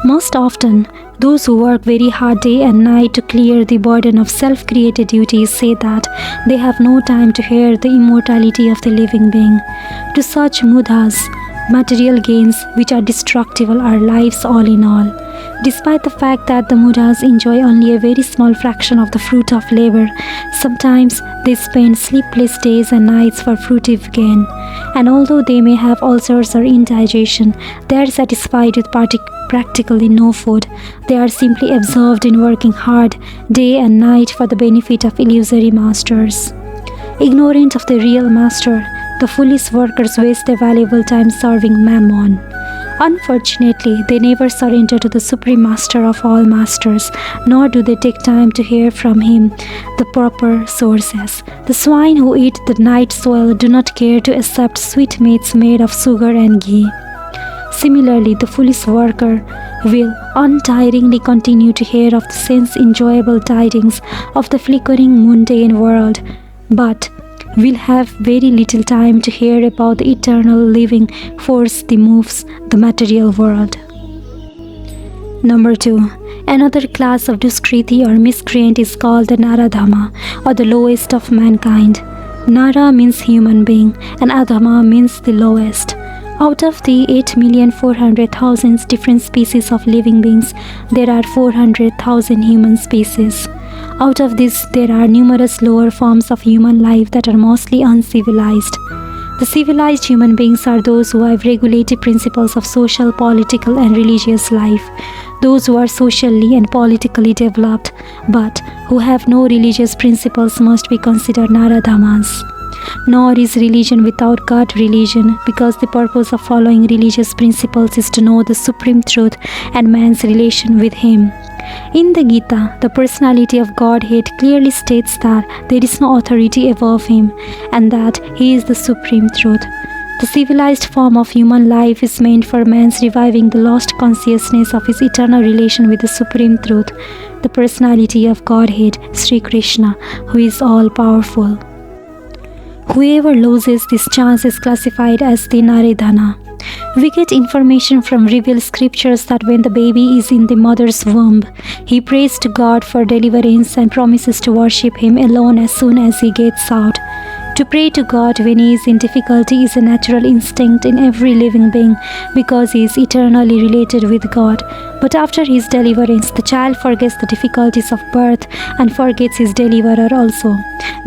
Most often, those who work very hard day and night to clear the burden of self-created duties say that they have no time to hear the immortality of the living being. To such mudhas, material gains which are destructible are lives all in all. Despite the fact that the mudhas enjoy only a very small fraction of the fruit of labor, sometimes they spend sleepless days and nights for fruitive gain. And although they may have ulcers or indigestion, they are satisfied with practically no food. They are simply absorbed in working hard day and night for the benefit of illusory masters. Ignorant of the real master, the foolish workers waste their valuable time serving Mammon. Unfortunately, they never surrender to the Supreme Master of all masters, nor do they take time to hear from him the proper sources. The swine who eat the night soil do not care to accept sweetmeats made of sugar and ghee. Similarly, the foolish worker will untiringly continue to hear of the sense-enjoyable tidings of the flickering mundane world, but will have very little time to hear about the eternal living force that moves the material world. Number 2. Another class of Duskriti or miscreant is called the Naradhama, or the lowest of mankind. Nara means human being and Adhama means the lowest. Out of the 8,400,000 different species of living beings, there are 400,000 human species. Out of this, there are numerous lower forms of human life that are mostly uncivilized. The civilized human beings are those who have regulated principles of social, political, and religious life. Those who are socially and politically developed, but who have no religious principles must be considered Naradhamas. Nor is religion without God religion, because the purpose of following religious principles is to know the supreme truth and man's relation with him. In the Gita, the personality of Godhead clearly states that there is no authority above him and that he is the supreme truth. The civilized form of human life is meant for man's reviving the lost consciousness of his eternal relation with the supreme truth, the personality of Godhead, Sri Krishna, who is all-powerful. Whoever loses this chance is classified as the Naradhana. We get information from revealed scriptures that when the baby is in the mother's womb, he prays to God for deliverance and promises to worship him alone as soon as he gets out. To pray to God when he is in difficulty is a natural instinct in every living being because he is eternally related with God. But after his deliverance, the child forgets the difficulties of birth and forgets his deliverer also,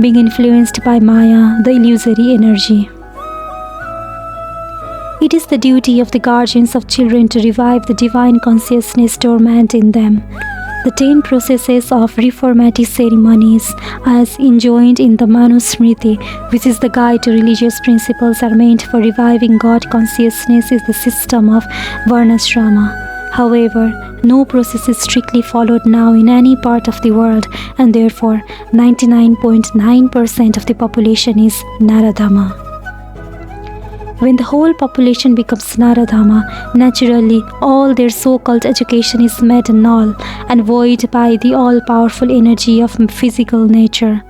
being influenced by Maya, the illusory energy. It is the duty of the guardians of children to revive the divine consciousness dormant in them. The 10 processes of reformative ceremonies, as enjoined in the Manusmriti, which is the guide to religious principles, are meant for reviving God consciousness, is the system of Varnashrama. However, no process is strictly followed now in any part of the world, and therefore 99.9% of the population is Naradhama. When the whole population becomes Naradhama, naturally all their so-called education is made null and void by the all-powerful energy of physical nature.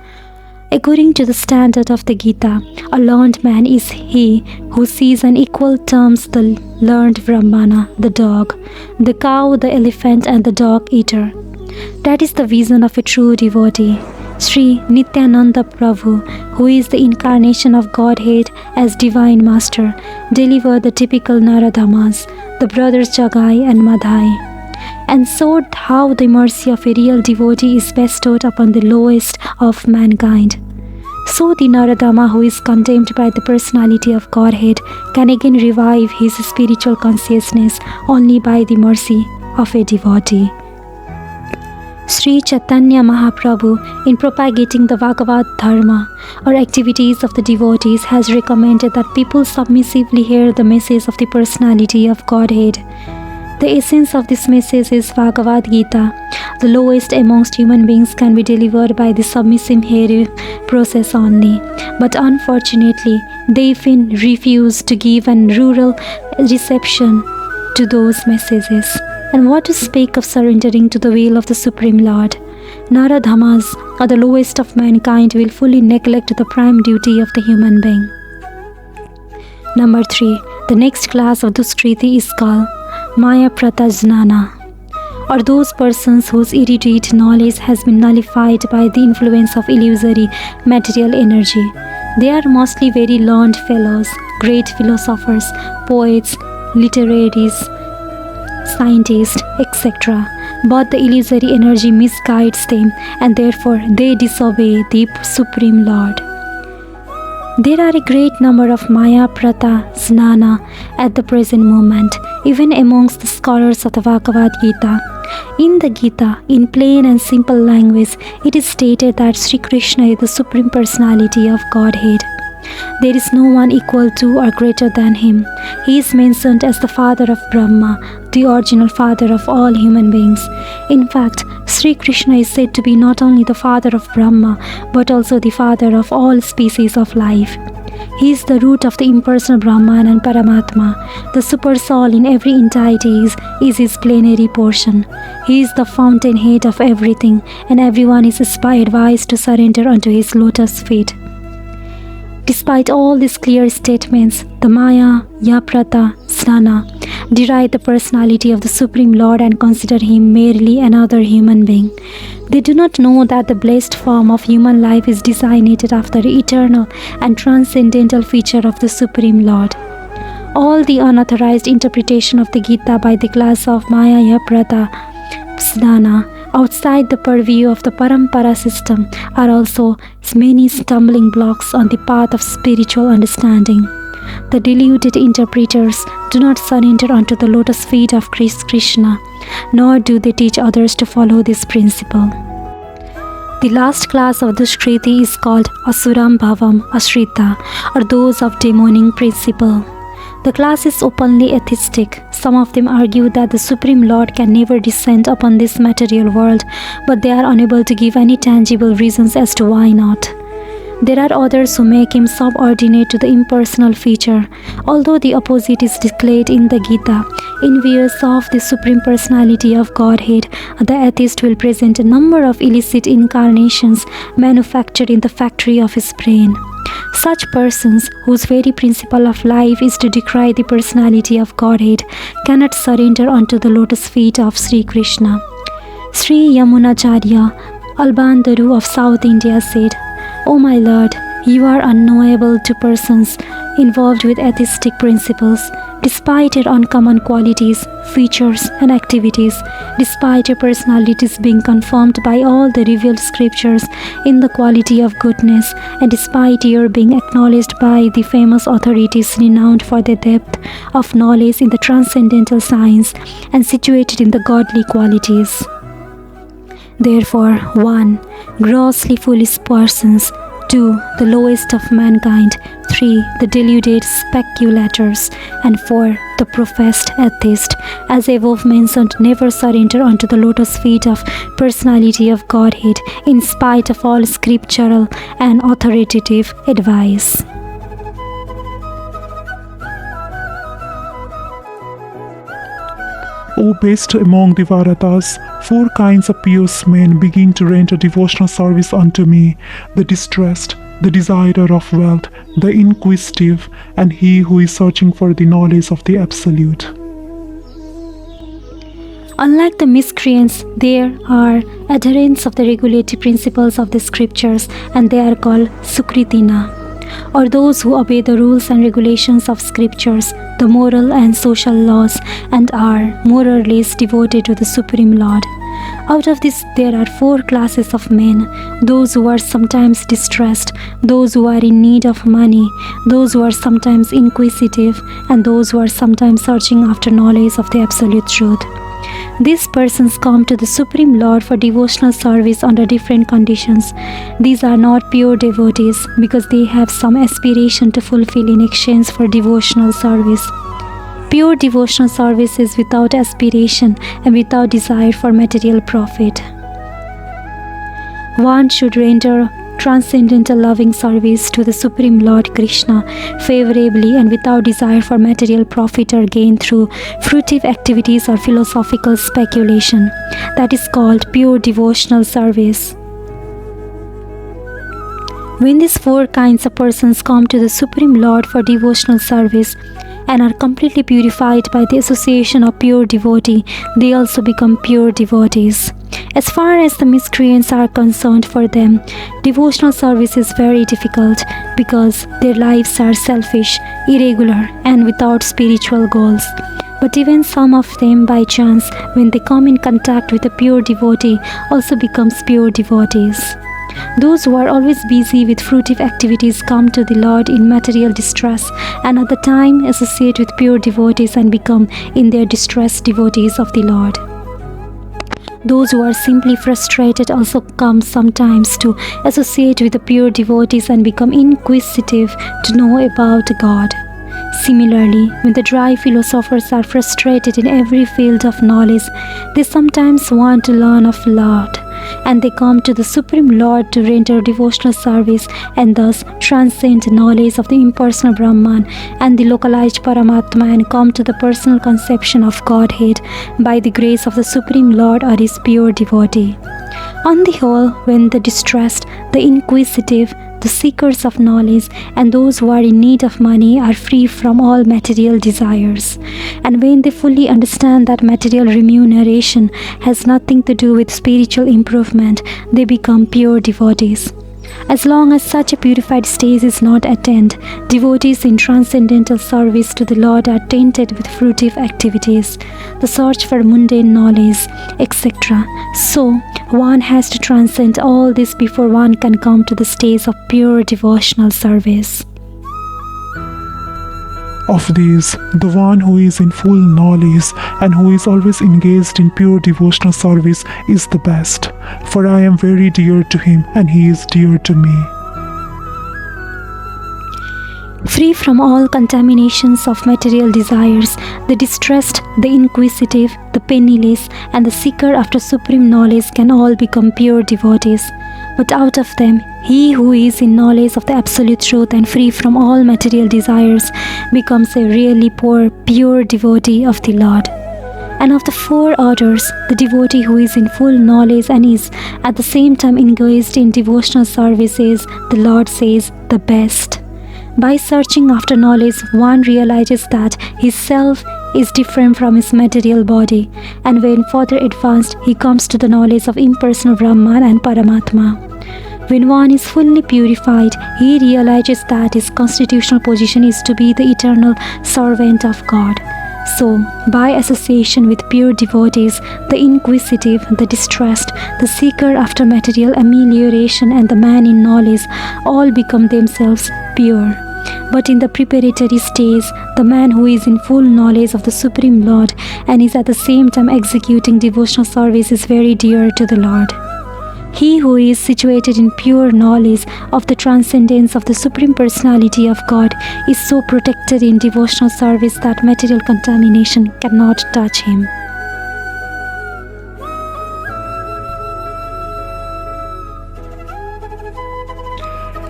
According to the standard of the Gita, a learned man is he who sees on equal terms the learned Brahmana, the dog, the cow, the elephant, and the dog-eater. That is the vision of a true devotee. Sri Nityananda Prabhu, who is the incarnation of Godhead as Divine Master, delivered the typical Naradhamas, the brothers Jagai and Madhai, and showed how the mercy of a real devotee is bestowed upon the lowest of mankind. So the Naradhama who is condemned by the personality of Godhead can again revive his spiritual consciousness only by the mercy of a devotee. Sri Chaitanya Mahaprabhu, in propagating the Bhagavad Dharma or activities of the devotees, has recommended that people submissively hear the message of the personality of Godhead. The essence of this message is Bhagavad Gita. The lowest amongst human beings can be delivered by the submissive hearing process only. But unfortunately, they often refuse to give an rural reception to those messages. And what to speak of surrendering to the will of the Supreme Lord? Naradhamas, or the lowest of mankind, will fully neglect the prime duty of the human being. Number 3. The next class of Duskriti is called Maya Pratajnana, or those persons whose erudite knowledge has been nullified by the influence of illusory material energy. They are mostly very learned fellows, great philosophers, poets, literaries, scientists, etc. But the illusory energy misguides them, and therefore they disobey the Supreme Lord. There are a great number of Maya Prata Snana at the present moment, even amongst the scholars of the Bhagavad Gita. In the Gita, in plain and simple language, it is stated that Sri Krishna is the Supreme Personality of Godhead. There is no one equal to or greater than him. He is mentioned as the father of Brahma, the original father of all human beings. In fact, Sri Krishna is said to be not only the father of Brahma, but also the father of all species of life. He is the root of the impersonal Brahman and Paramatma. The super soul in every entity is his plenary portion. He is the fountainhead of everything, and everyone is advised to surrender unto his lotus feet. Despite all these clear statements, the Maya, Yaprata, Snana deride the personality of the Supreme Lord and consider him merely another human being. They do not know that the blessed form of human life is designated after the eternal and transcendental feature of the Supreme Lord. All the unauthorized interpretation of the Gita by the class of Maya, Yaprata, Snana outside the purview of the Parampara system are also many stumbling blocks on the path of spiritual understanding. The deluded interpreters do not surrender unto the lotus feet of Krishna, nor do they teach others to follow this principle. The last class of Duskriti is called Asuram Bhavam Ashrita, or those of demonic principle. The class is openly atheistic. Some of them argue that the Supreme Lord can never descend upon this material world, but they are unable to give any tangible reasons as to why not. There are others who make him subordinate to the impersonal feature. Although the opposite is declared in the Gita, envious of the Supreme Personality of Godhead, the atheist will present a number of illicit incarnations manufactured in the factory of his brain. Such persons, whose very principle of life is to decry the personality of Godhead, cannot surrender unto the lotus feet of Sri Krishna. Sri Yamunacharya, Albandaru of South India, said, "O my Lord, you are unknowable to persons involved with atheistic principles. Despite your uncommon qualities, features, and activities, despite your personalities being confirmed by all the revealed scriptures in the quality of goodness, and despite your being acknowledged by the famous authorities renowned for their depth of knowledge in the transcendental science and situated in the godly qualities, Therefore, 1. Grossly foolish persons, 2. The lowest of mankind, 3. The deluded speculators, and 4. The professed atheist, as above mentioned, never surrender unto the lotus feet of personality of Godhead in spite of all scriptural and authoritative advice. O best among the Varatas, 4 kinds of pious men begin to render devotional service unto me: the distressed, the desirer of wealth, the inquisitive, and he who is searching for the knowledge of the Absolute. Unlike the miscreants, there are adherents of the regulatory principles of the scriptures, and they are called Sukritina, or those who obey the rules and regulations of scriptures, the moral and social laws, and are more or less devoted to the Supreme Lord. Out of this, there are 4 classes of men: those who are sometimes distressed, those who are in need of money, those who are sometimes inquisitive, and those who are sometimes searching after knowledge of the absolute truth. These persons come to the Supreme Lord for devotional service under different conditions. These are not pure devotees because they have some aspiration to fulfill in exchange for devotional service. Pure devotional service is without aspiration and without desire for material profit. One should render transcendental loving service to the Supreme Lord Krishna favorably and without desire for material profit or gain through fruitive activities or philosophical speculation. That is called pure devotional service. When these 4 kinds of persons come to the Supreme Lord for devotional service and are completely purified by the association of pure devotee, they also become pure devotees. As far as the miscreants are concerned, for them, devotional service is very difficult because their lives are selfish, irregular, and without spiritual goals. But even some of them, by chance, when they come in contact with a pure devotee, also becomes pure devotees. Those who are always busy with fruitive activities come to the Lord in material distress and at the time associate with pure devotees and become in their distress devotees of the Lord. Those who are simply frustrated also come sometimes to associate with the pure devotees and become inquisitive to know about God. Similarly, when the dry philosophers are frustrated in every field of knowledge, they sometimes want to learn of Lord, and they come to the Supreme Lord to render devotional service and thus transcend knowledge of the impersonal Brahman and the localized Paramatma and come to the personal conception of Godhead by the grace of the Supreme Lord or his pure devotee. On the whole, when the distressed, the inquisitive, the seekers of knowledge, and those who are in need of money are free from all material desires, and when they fully understand that material remuneration has nothing to do with spiritual improvement, they become pure devotees. As long as such a purified stage is not attained, devotees in transcendental service to the Lord are tainted with fruitive activities, the search for mundane knowledge, etc. So, one has to transcend all this before one can come to the stage of pure devotional service. Of these, the one who is in full knowledge and who is always engaged in pure devotional service is the best, for I am very dear to him and he is dear to me. Free from all contaminations of material desires, the distressed, the inquisitive, the penniless, and the seeker after supreme knowledge can all become pure devotees. But out of them, he who is in knowledge of the absolute truth and free from all material desires becomes a really poor, pure devotee of the Lord. And of the 4 orders, the devotee who is in full knowledge and is at the same time engaged in devotional services, the Lord says, the best. By searching after knowledge, one realizes that his self is different from his material body, and when further advanced, he comes to the knowledge of impersonal Brahman and Paramatma. When one is fully purified, he realizes that his constitutional position is to be the eternal servant of God. So, by association with pure devotees, the inquisitive, the distressed, the seeker after material amelioration, and the man in knowledge all become themselves pure. But in the preparatory stage, the man who is in full knowledge of the Supreme Lord and is at the same time executing devotional service is very dear to the Lord. He who is situated in pure knowledge of the transcendence of the Supreme Personality of God is so protected in devotional service that material contamination cannot touch him.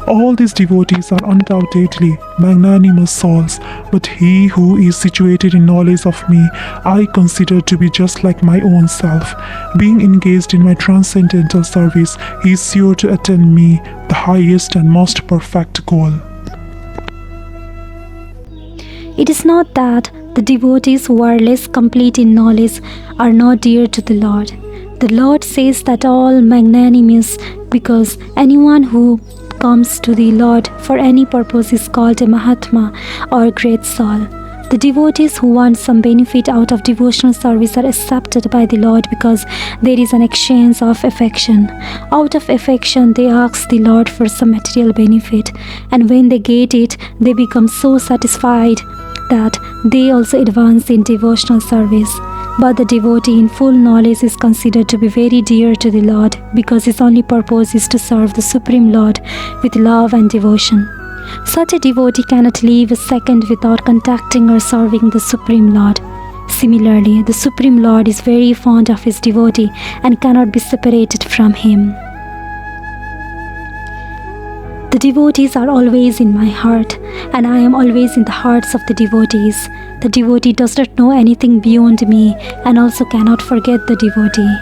All these devotees are undoubtedly magnanimous souls, but he who is situated in knowledge of me, I consider to be just like my own self. Being engaged in my transcendental service, he is sure to attain me, the highest and most perfect goal. It is not that the devotees who are less complete in knowledge are not dear to the Lord. The Lord says that all magnanimous, because anyone who comes to the Lord for any purpose is called a Mahatma or great soul. The devotees who want some benefit out of devotional service are accepted by the Lord because there is an exchange of affection. Out of affection, they ask the Lord for some material benefit, and when they get it, they become so satisfied that they also advance in devotional service. But the devotee in full knowledge is considered to be very dear to the Lord because his only purpose is to serve the Supreme Lord with love and devotion. Such a devotee cannot live a second without contacting or serving the Supreme Lord. Similarly, the Supreme Lord is very fond of his devotee and cannot be separated from him. The devotees are always in my heart, and I am always in the hearts of the devotees. The devotee does not know anything beyond me and also cannot forget the devotee.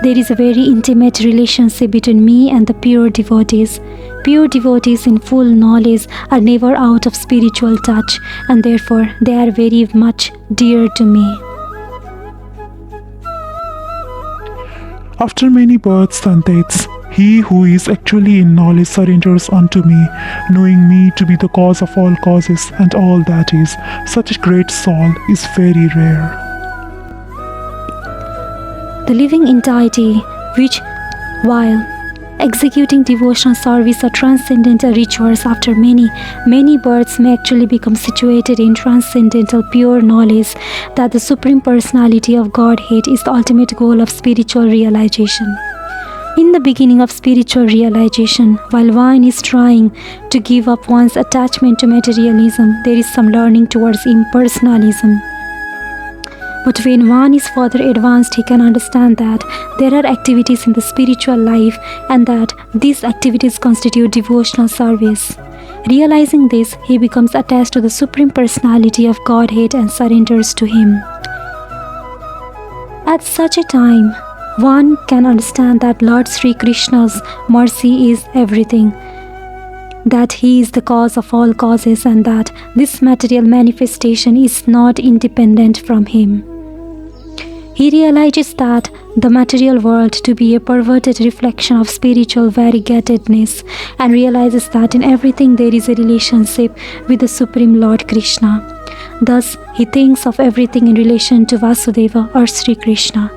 There is a very intimate relationship between me and the pure devotees. Pure devotees in full knowledge are never out of spiritual touch, and therefore they are very much dear to me. After many births and deaths, he who is actually in knowledge surrenders unto me, knowing me to be the cause of all causes and all that is. Such a great soul is very rare. The living entity which, while executing devotional service or transcendental rituals after many births may actually become situated in transcendental pure knowledge that the Supreme Personality of Godhead is the ultimate goal of spiritual realization. In the beginning of spiritual realization, while one is trying to give up one's attachment to materialism, there is some learning towards impersonalism. But when one is further advanced, he can understand that there are activities in the spiritual life and that these activities constitute devotional service. Realizing this, he becomes attached to the Supreme Personality of Godhead and surrenders to him. At such a time, one can understand that Lord Sri Krishna's mercy is everything, that he is the cause of all causes, and that this material manifestation is not independent from him. He realizes that the material world to be a perverted reflection of spiritual variegatedness and realizes that in everything there is a relationship with the Supreme Lord Krishna. Thus, he thinks of everything in relation to Vasudeva or Sri Krishna.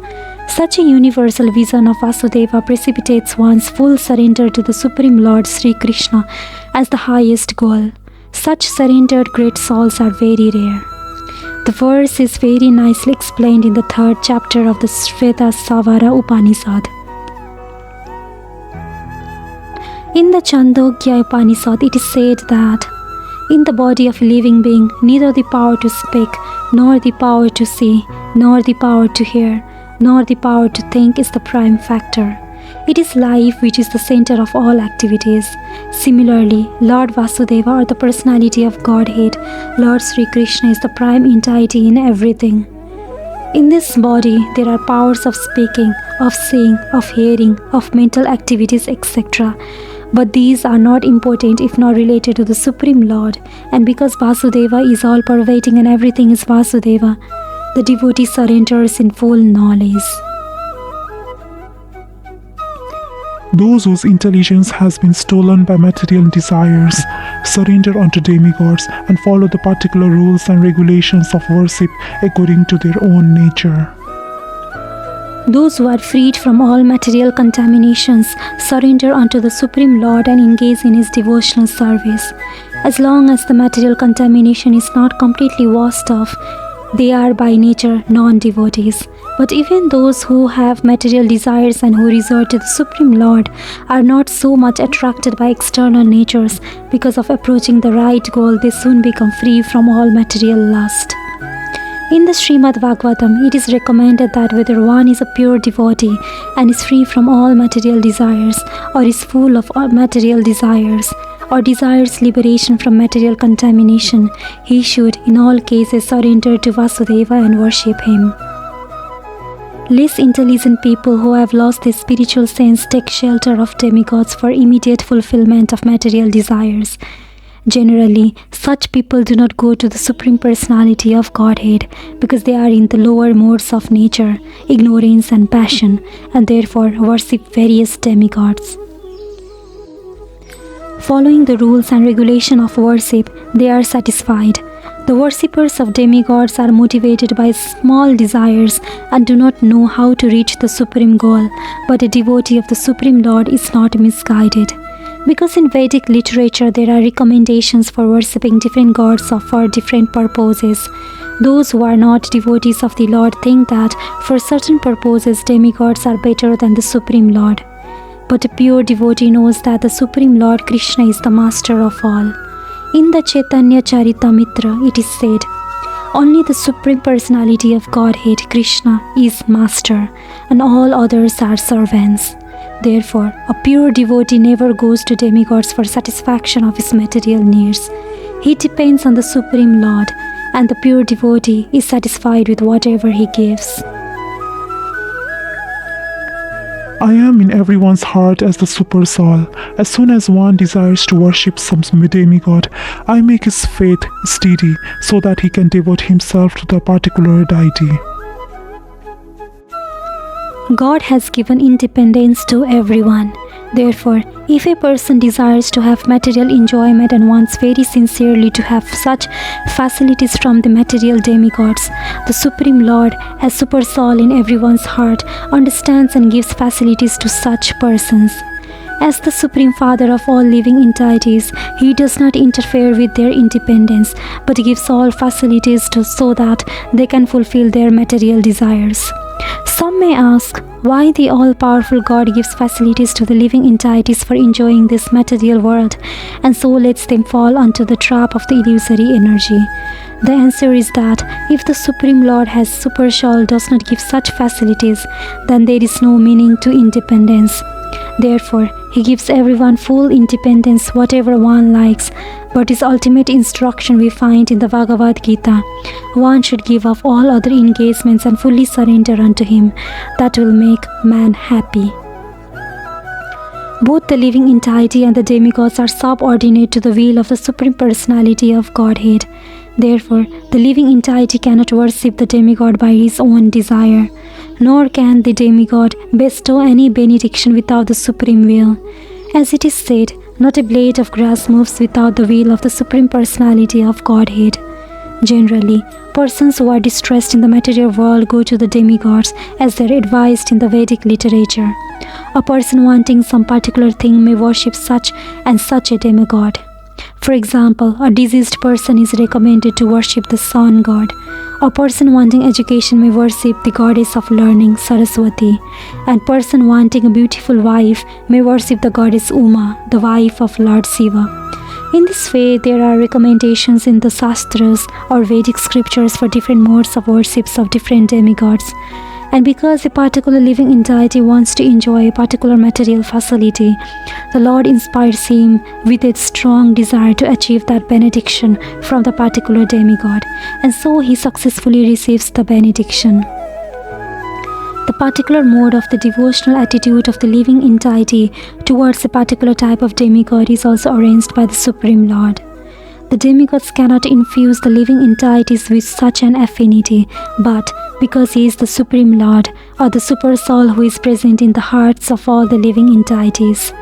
Such a universal vision of Vasudeva precipitates one's full surrender to the Supreme Lord Sri Krishna as the highest goal. Such surrendered great souls are very rare. The verse is very nicely explained in the 3rd chapter of the Shveta Upanishad. In the Chandogya Upanishad, it is said that in the body of a living being, neither the power to speak, nor the power to see, nor the power to hear, nor the power to think is the prime factor. It is life which is the center of all activities. Similarly, Lord Vasudeva, or the personality of Godhead, Lord Sri Krishna, is the prime entity in everything. In this body, there are powers of speaking, of seeing, of hearing, of mental activities, etc. But these are not important if not related to the Supreme Lord, and because Vasudeva is all-pervading and everything is Vasudeva, the devotee surrenders in full knowledge. Those whose intelligence has been stolen by material desires surrender unto demigods and follow the particular rules and regulations of worship according to their own nature. Those who are freed from all material contaminations surrender unto the Supreme Lord and engage in his devotional service. As long as the material contamination is not completely washed off, they are by nature non-devotees. But even those who have material desires and who resort to the Supreme Lord are not so much attracted by external natures. Because of approaching the right goal, they soon become free from all material lust. In the Srimad Bhagavatam, it is recommended that whether one is a pure devotee and is free from all material desires, or is full of all material desires, or desires liberation from material contamination, he should in all cases surrender to Vasudeva and worship him. Less intelligent people who have lost their spiritual sense take shelter of demigods for immediate fulfillment of material desires. Generally, such people do not go to the Supreme Personality of Godhead because they are in the lower modes of nature, ignorance and passion, and therefore worship various demigods. Following the rules and regulation of worship, they are satisfied. The worshippers of demigods are motivated by small desires and do not know how to reach the supreme goal, but a devotee of the Supreme Lord is not misguided. Because in Vedic literature there are recommendations for worshipping different gods for different purposes. Those who are not devotees of the Lord think that for certain purposes demigods are better than the Supreme Lord. But a pure devotee knows that the Supreme Lord Krishna is the master of all. In the Chaitanya Charitamrita, it is said, only the Supreme Personality of Godhead, Krishna, is master, and all others are servants. Therefore, a pure devotee never goes to demigods for satisfaction of his material needs. He depends on the Supreme Lord, and the pure devotee is satisfied with whatever he gives. I am in everyone's heart as the Super Soul. As soon as one desires to worship some demigod, I make his faith steady so that he can devote himself to the particular deity. God has given independence to everyone. Therefore, if a person desires to have material enjoyment and wants very sincerely to have such facilities from the material demigods, the Supreme Lord, as Super Soul in everyone's heart, understands and gives facilities to such persons. As the Supreme Father of all living entities, he does not interfere with their independence, but gives all facilities so that they can fulfill their material desires. Some may ask why the all-powerful God gives facilities to the living entities for enjoying this material world and so lets them fall onto the trap of the illusory energy. The answer is that if the Supreme Lord has Super Soul does not give such facilities, then there is no meaning to independence. Therefore, he gives everyone full independence whatever one likes, but his ultimate instruction we find in the Bhagavad Gita. One should give up all other engagements and fully surrender unto him. That will make man happy. Both the living entity and the demigods are subordinate to the will of the Supreme Personality of Godhead. Therefore, the living entity cannot worship the demigod by his own desire, nor can the demigod bestow any benediction without the supreme will. As it is said, not a blade of grass moves without the will of the Supreme Personality of Godhead. Generally, persons who are distressed in the material world go to the demigods as they are advised in the Vedic literature. A person wanting some particular thing may worship such and such a demigod. For example, a diseased person is recommended to worship the sun god. A person wanting education may worship the goddess of learning, Saraswati. And a person wanting a beautiful wife may worship the goddess Uma, the wife of Lord Shiva. In this way, there are recommendations in the Shastras or Vedic scriptures for different modes of worships of different demigods. And because a particular living entity wants to enjoy a particular material facility, the Lord inspires him with a strong desire to achieve that benediction from the particular demigod, and so he successfully receives the benediction. The particular mode of the devotional attitude of the living entity towards a particular type of demigod is also arranged by the Supreme Lord. The demigods cannot infuse the living entities with such an affinity, but because he is the Supreme Lord, or the Super Soul who is present in the hearts of all the living entities,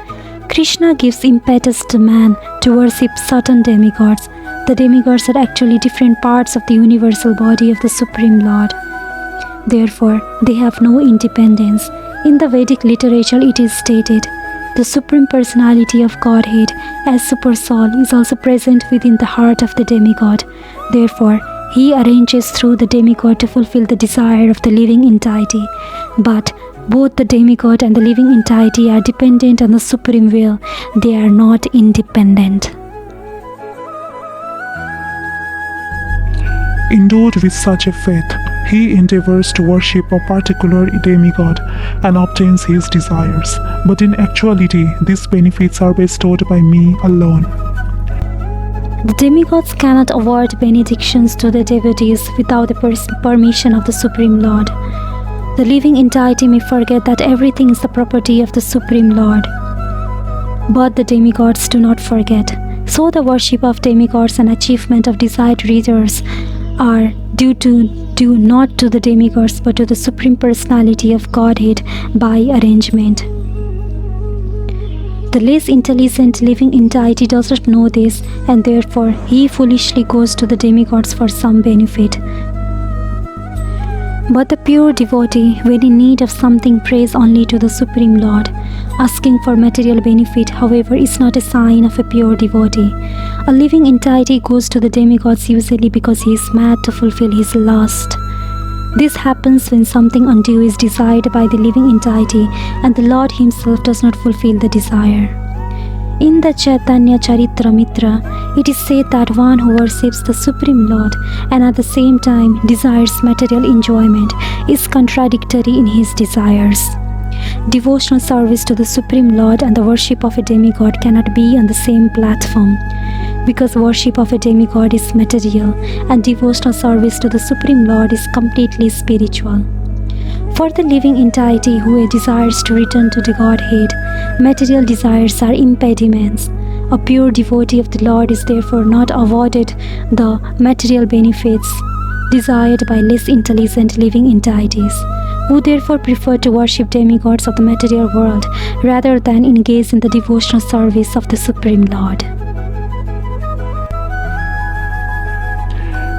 Krishna gives impetus to man to worship certain demigods. The demigods are actually different parts of the universal body of the Supreme Lord. Therefore, they have no independence. In the Vedic literature it is stated, The Supreme Personality of Godhead as Super Soul is also present within the heart of the demigod. Therefore, he arranges through the demigod to fulfill the desire of the living entity. But both the demigod and the living entity are dependent on the Supreme Will. They are not independent. Endowed with such a faith, he endeavors to worship a particular demigod and obtains his desires. But in actuality, these benefits are bestowed by me alone. The demigods cannot award benedictions to the devotees without the permission of the Supreme Lord. The living entity may forget that everything is the property of the Supreme Lord. But the demigods do not forget. So the worship of demigods and achievement of desired readers are due not to the demigods but to the Supreme Personality of Godhead by arrangement. The less intelligent living entity does not know this, and therefore he foolishly goes to the demigods for some benefit. But the pure devotee, when in need of something, prays only to the Supreme Lord. Asking for material benefit, however, is not a sign of a pure devotee. A living entity goes to the demigods usually because he is mad to fulfill his lust. This happens when something undue is desired by the living entity and the Lord himself does not fulfill the desire. In the Chaitanya Charitamrita, it is said that one who worships the Supreme Lord and at the same time desires material enjoyment is contradictory in his desires. Devotional service to the Supreme Lord and the worship of a demigod cannot be on the same platform, because worship of a demigod is material and devotional service to the Supreme Lord is completely spiritual. For the living entity who desires to return to the Godhead, material desires are impediments. A pure devotee of the Lord is therefore not awarded the material benefits desired by less intelligent living entities, who therefore prefer to worship demigods of the material world rather than engage in the devotional service of the Supreme Lord.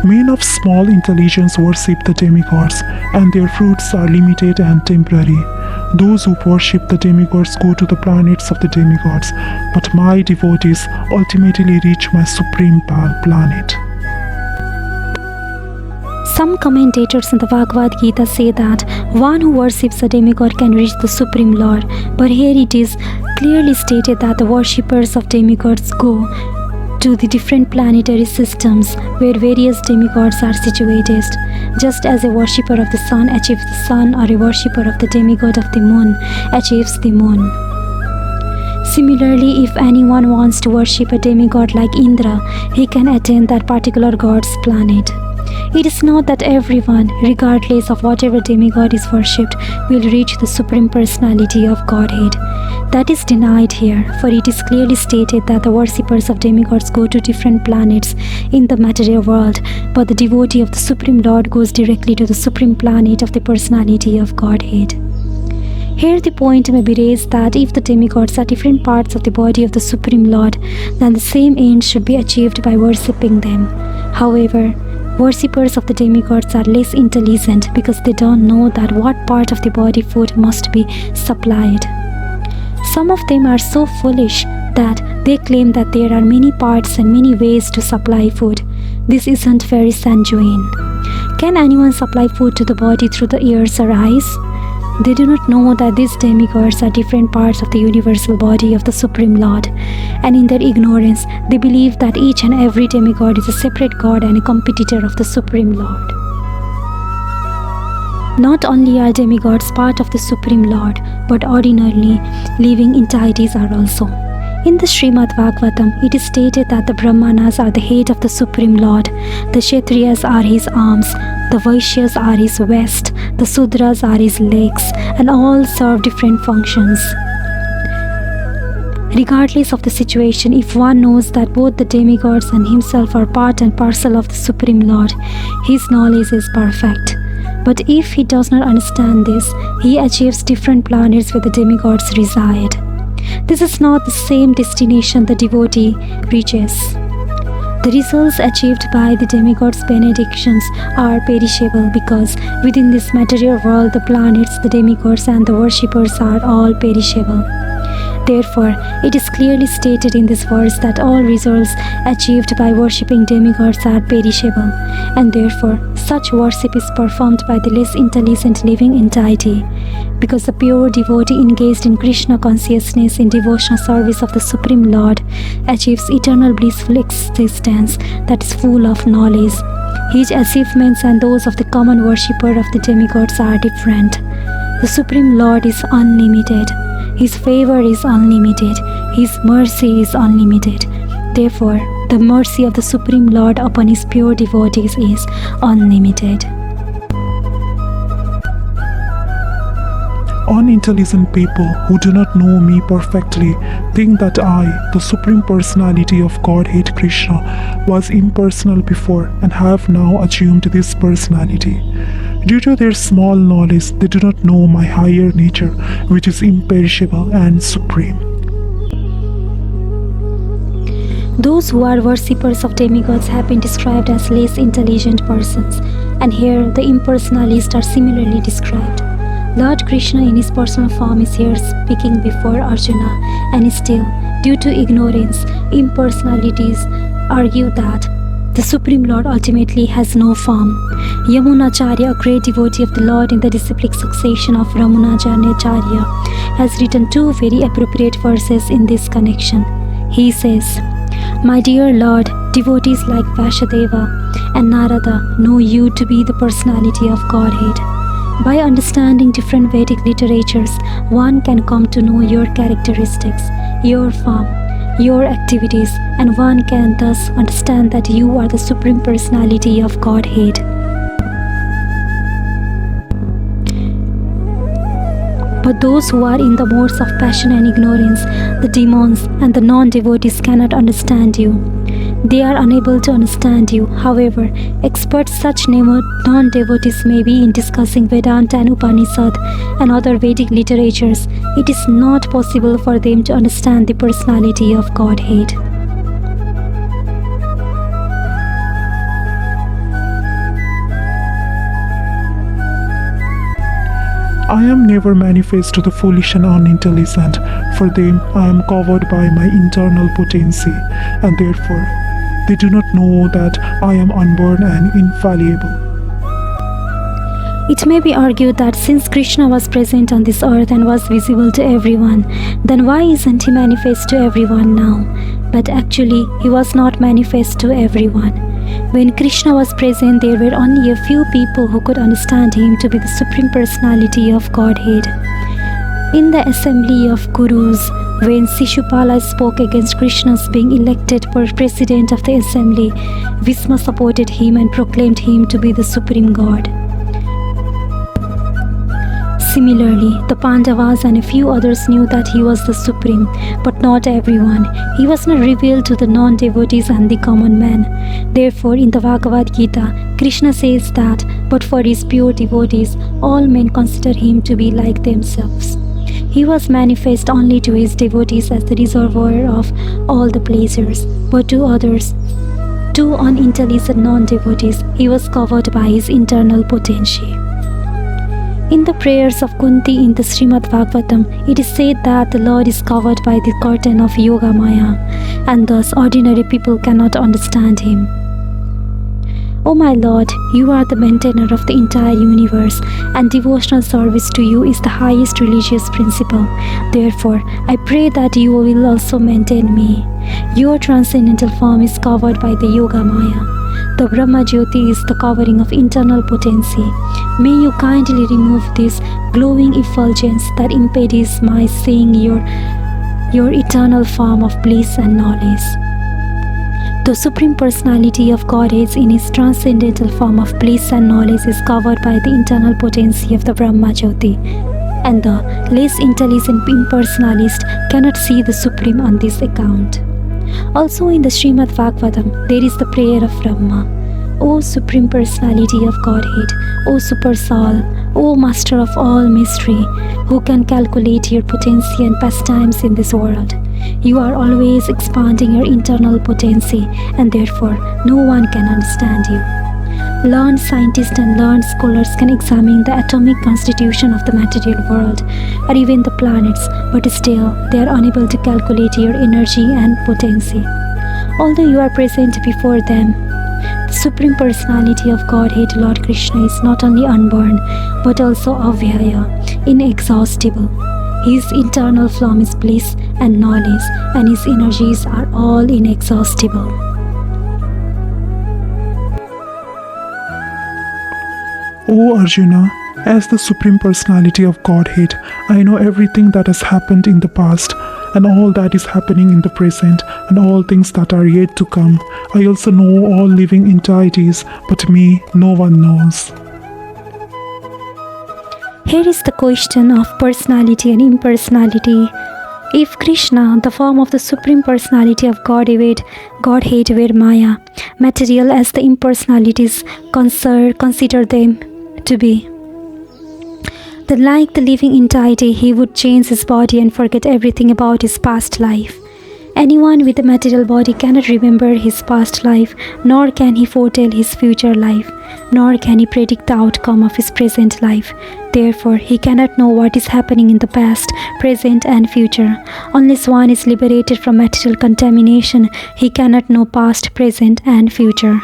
Men of small intelligence worship the demigods, and their fruits are limited and temporary. Those who worship the demigods go to the planets of the demigods, but my devotees ultimately reach my supreme planet. Some commentators in the Bhagavad Gita say that one who worships a demigod can reach the Supreme Lord, but here it is clearly stated that the worshippers of demigods go to the different planetary systems where various demigods are situated, just as a worshipper of the sun achieves the sun or a worshipper of the demigod of the moon achieves the moon. Similarly, if anyone wants to worship a demigod like Indra, he can attain that particular god's planet. It is not that everyone, regardless of whatever demigod is worshipped, will reach the Supreme Personality of Godhead. That is denied here, for it is clearly stated that the worshippers of demigods go to different planets in the material world, but the devotee of the Supreme Lord goes directly to the Supreme Planet of the Personality of Godhead. Here the point may be raised that if the demigods are different parts of the body of the Supreme Lord, then the same end should be achieved by worshipping them. However, worshippers of the demigods are less intelligent because they don't know that what part of the body food must be supplied. Some of them are so foolish that they claim that there are many parts and many ways to supply food. This isn't very sanguine. Can anyone supply food to the body through the ears or eyes? They do not know that these demigods are different parts of the universal body of the Supreme Lord, and in their ignorance, they believe that each and every demigod is a separate god and a competitor of the Supreme Lord. Not only are demigods part of the Supreme Lord, but ordinarily living entities are also. In the Srimad Bhagavatam, it is stated that the Brahmanas are the head of the Supreme Lord, the Kshatriyas are his arms, the Vaishyas are his waist, the Sudras are his legs, and all serve different functions. Regardless of the situation, if one knows that both the demigods and himself are part and parcel of the Supreme Lord, his knowledge is perfect. But if he does not understand this, he achieves different planets where the demigods reside. This is not the same destination the devotee reaches. The results achieved by the demigods' benedictions are perishable because within this material world, the planets, the demigods, and the worshippers are all perishable. Therefore, it is clearly stated in this verse that all results achieved by worshipping demigods are perishable, and therefore such worship is performed by the less intelligent living entity, because the pure devotee engaged in Krishna consciousness in devotional service of the Supreme Lord achieves eternal blissful existence that is full of knowledge. His achievements and those of the common worshipper of the demigods are different. The Supreme Lord is unlimited. His favor is unlimited. His mercy is unlimited. Therefore, the mercy of the Supreme Lord upon His pure devotees is unlimited. Unintelligent people who do not know me perfectly think that I, the Supreme Personality of Godhead Krishna, was impersonal before and have now assumed this personality. Due to their small knowledge, they do not know my higher nature, which is imperishable and supreme. Those who are worshippers of demigods have been described as less intelligent persons, and here the impersonalists are similarly described. Lord Krishna in his personal form is here speaking before Arjuna, and still, due to ignorance, impersonalities argue that the Supreme Lord ultimately has no form. Yamunacharya, a great devotee of the Lord in the disciplic succession of Ramanujacharya, has written two very appropriate verses in this connection. He says, "My dear Lord, devotees like Vasudeva and Narada know you to be the personality of Godhead. By understanding different Vedic literatures, one can come to know your characteristics, your form, your activities, and one can thus understand that you are the Supreme Personality of Godhead." But those who are in the modes of passion and ignorance, the demons and the non-devotees cannot understand you. They are unable to understand you. However, experts such non-devotees may be in discussing Vedanta and Upanishad and other Vedic literatures. It is not possible for them to understand the personality of Godhead. I am never manifest to the foolish and unintelligent. For them, I am covered by my internal potency, and therefore, they do not know that I am unborn and infallible. It may be argued that since Krishna was present on this earth and was visible to everyone, then why isn't he manifest to everyone now? But actually, he was not manifest to everyone. When Krishna was present, there were only a few people who could understand him to be the Supreme Personality of Godhead. In the assembly of Gurus, when Shishupala spoke against Krishna's being elected president of the assembly, Bhishma supported him and proclaimed him to be the Supreme God. Similarly, the Pandavas and a few others knew that he was the Supreme, but not everyone. He was not revealed to the non-devotees and the common man. Therefore, in the Bhagavad Gita, Krishna says that, but for his pure devotees, all men consider him to be like themselves. He was manifest only to his devotees as the reservoir of all the pleasures, but to others, to unintelligent non-devotees, he was covered by his internal potency. In the prayers of Kunti in the Srimad Bhagavatam, it is said that the Lord is covered by the curtain of Yoga Maya, and thus ordinary people cannot understand him. O my Lord, you are the maintainer of the entire universe, and devotional service to you is the highest religious principle. Therefore, I pray that you will also maintain me. Your transcendental form is covered by the Yoga Maya. The Brahma Jyoti is the covering of internal potency. May you kindly remove this glowing effulgence that impedes my seeing your eternal form of bliss and knowledge. The Supreme Personality of Godhead in his transcendental form of bliss and knowledge is covered by the internal potency of the Brahma Jyoti, and the less intelligent impersonalist cannot see the Supreme on this account. Also in the Srimad Bhagavatam, there is the prayer of Brahma. O Supreme Personality of Godhead, O Super Soul, O Master of all mystery, who can calculate your potency and pastimes in this world. You are always expanding your internal potency, and therefore no one can understand you. Learned scientists and learned scholars can examine the atomic constitution of the material world or even the planets, but still they are unable to calculate your energy and potency. Although you are present before them, the Supreme Personality of Godhead, Lord Krishna, is not only unborn but also avyaya, inexhaustible. His internal flame is bliss and knowledge, and his energies are all inexhaustible. O Arjuna, as the Supreme Personality of Godhead, I know everything that has happened in the past, and all that is happening in the present, and all things that are yet to come. I also know all living entities, but me, no one knows. Here is the question of personality and impersonality. If Krishna, the form of the Supreme Personality of Godhead were Maya, material as the impersonalities consider them to be, then like the living entity, he would change his body and forget everything about his past life. Anyone with a material body cannot remember his past life, nor can he foretell his future life, nor can he predict the outcome of his present life. Therefore, he cannot know what is happening in the past, present, and future. Unless one is liberated from material contamination, he cannot know past, present, and future.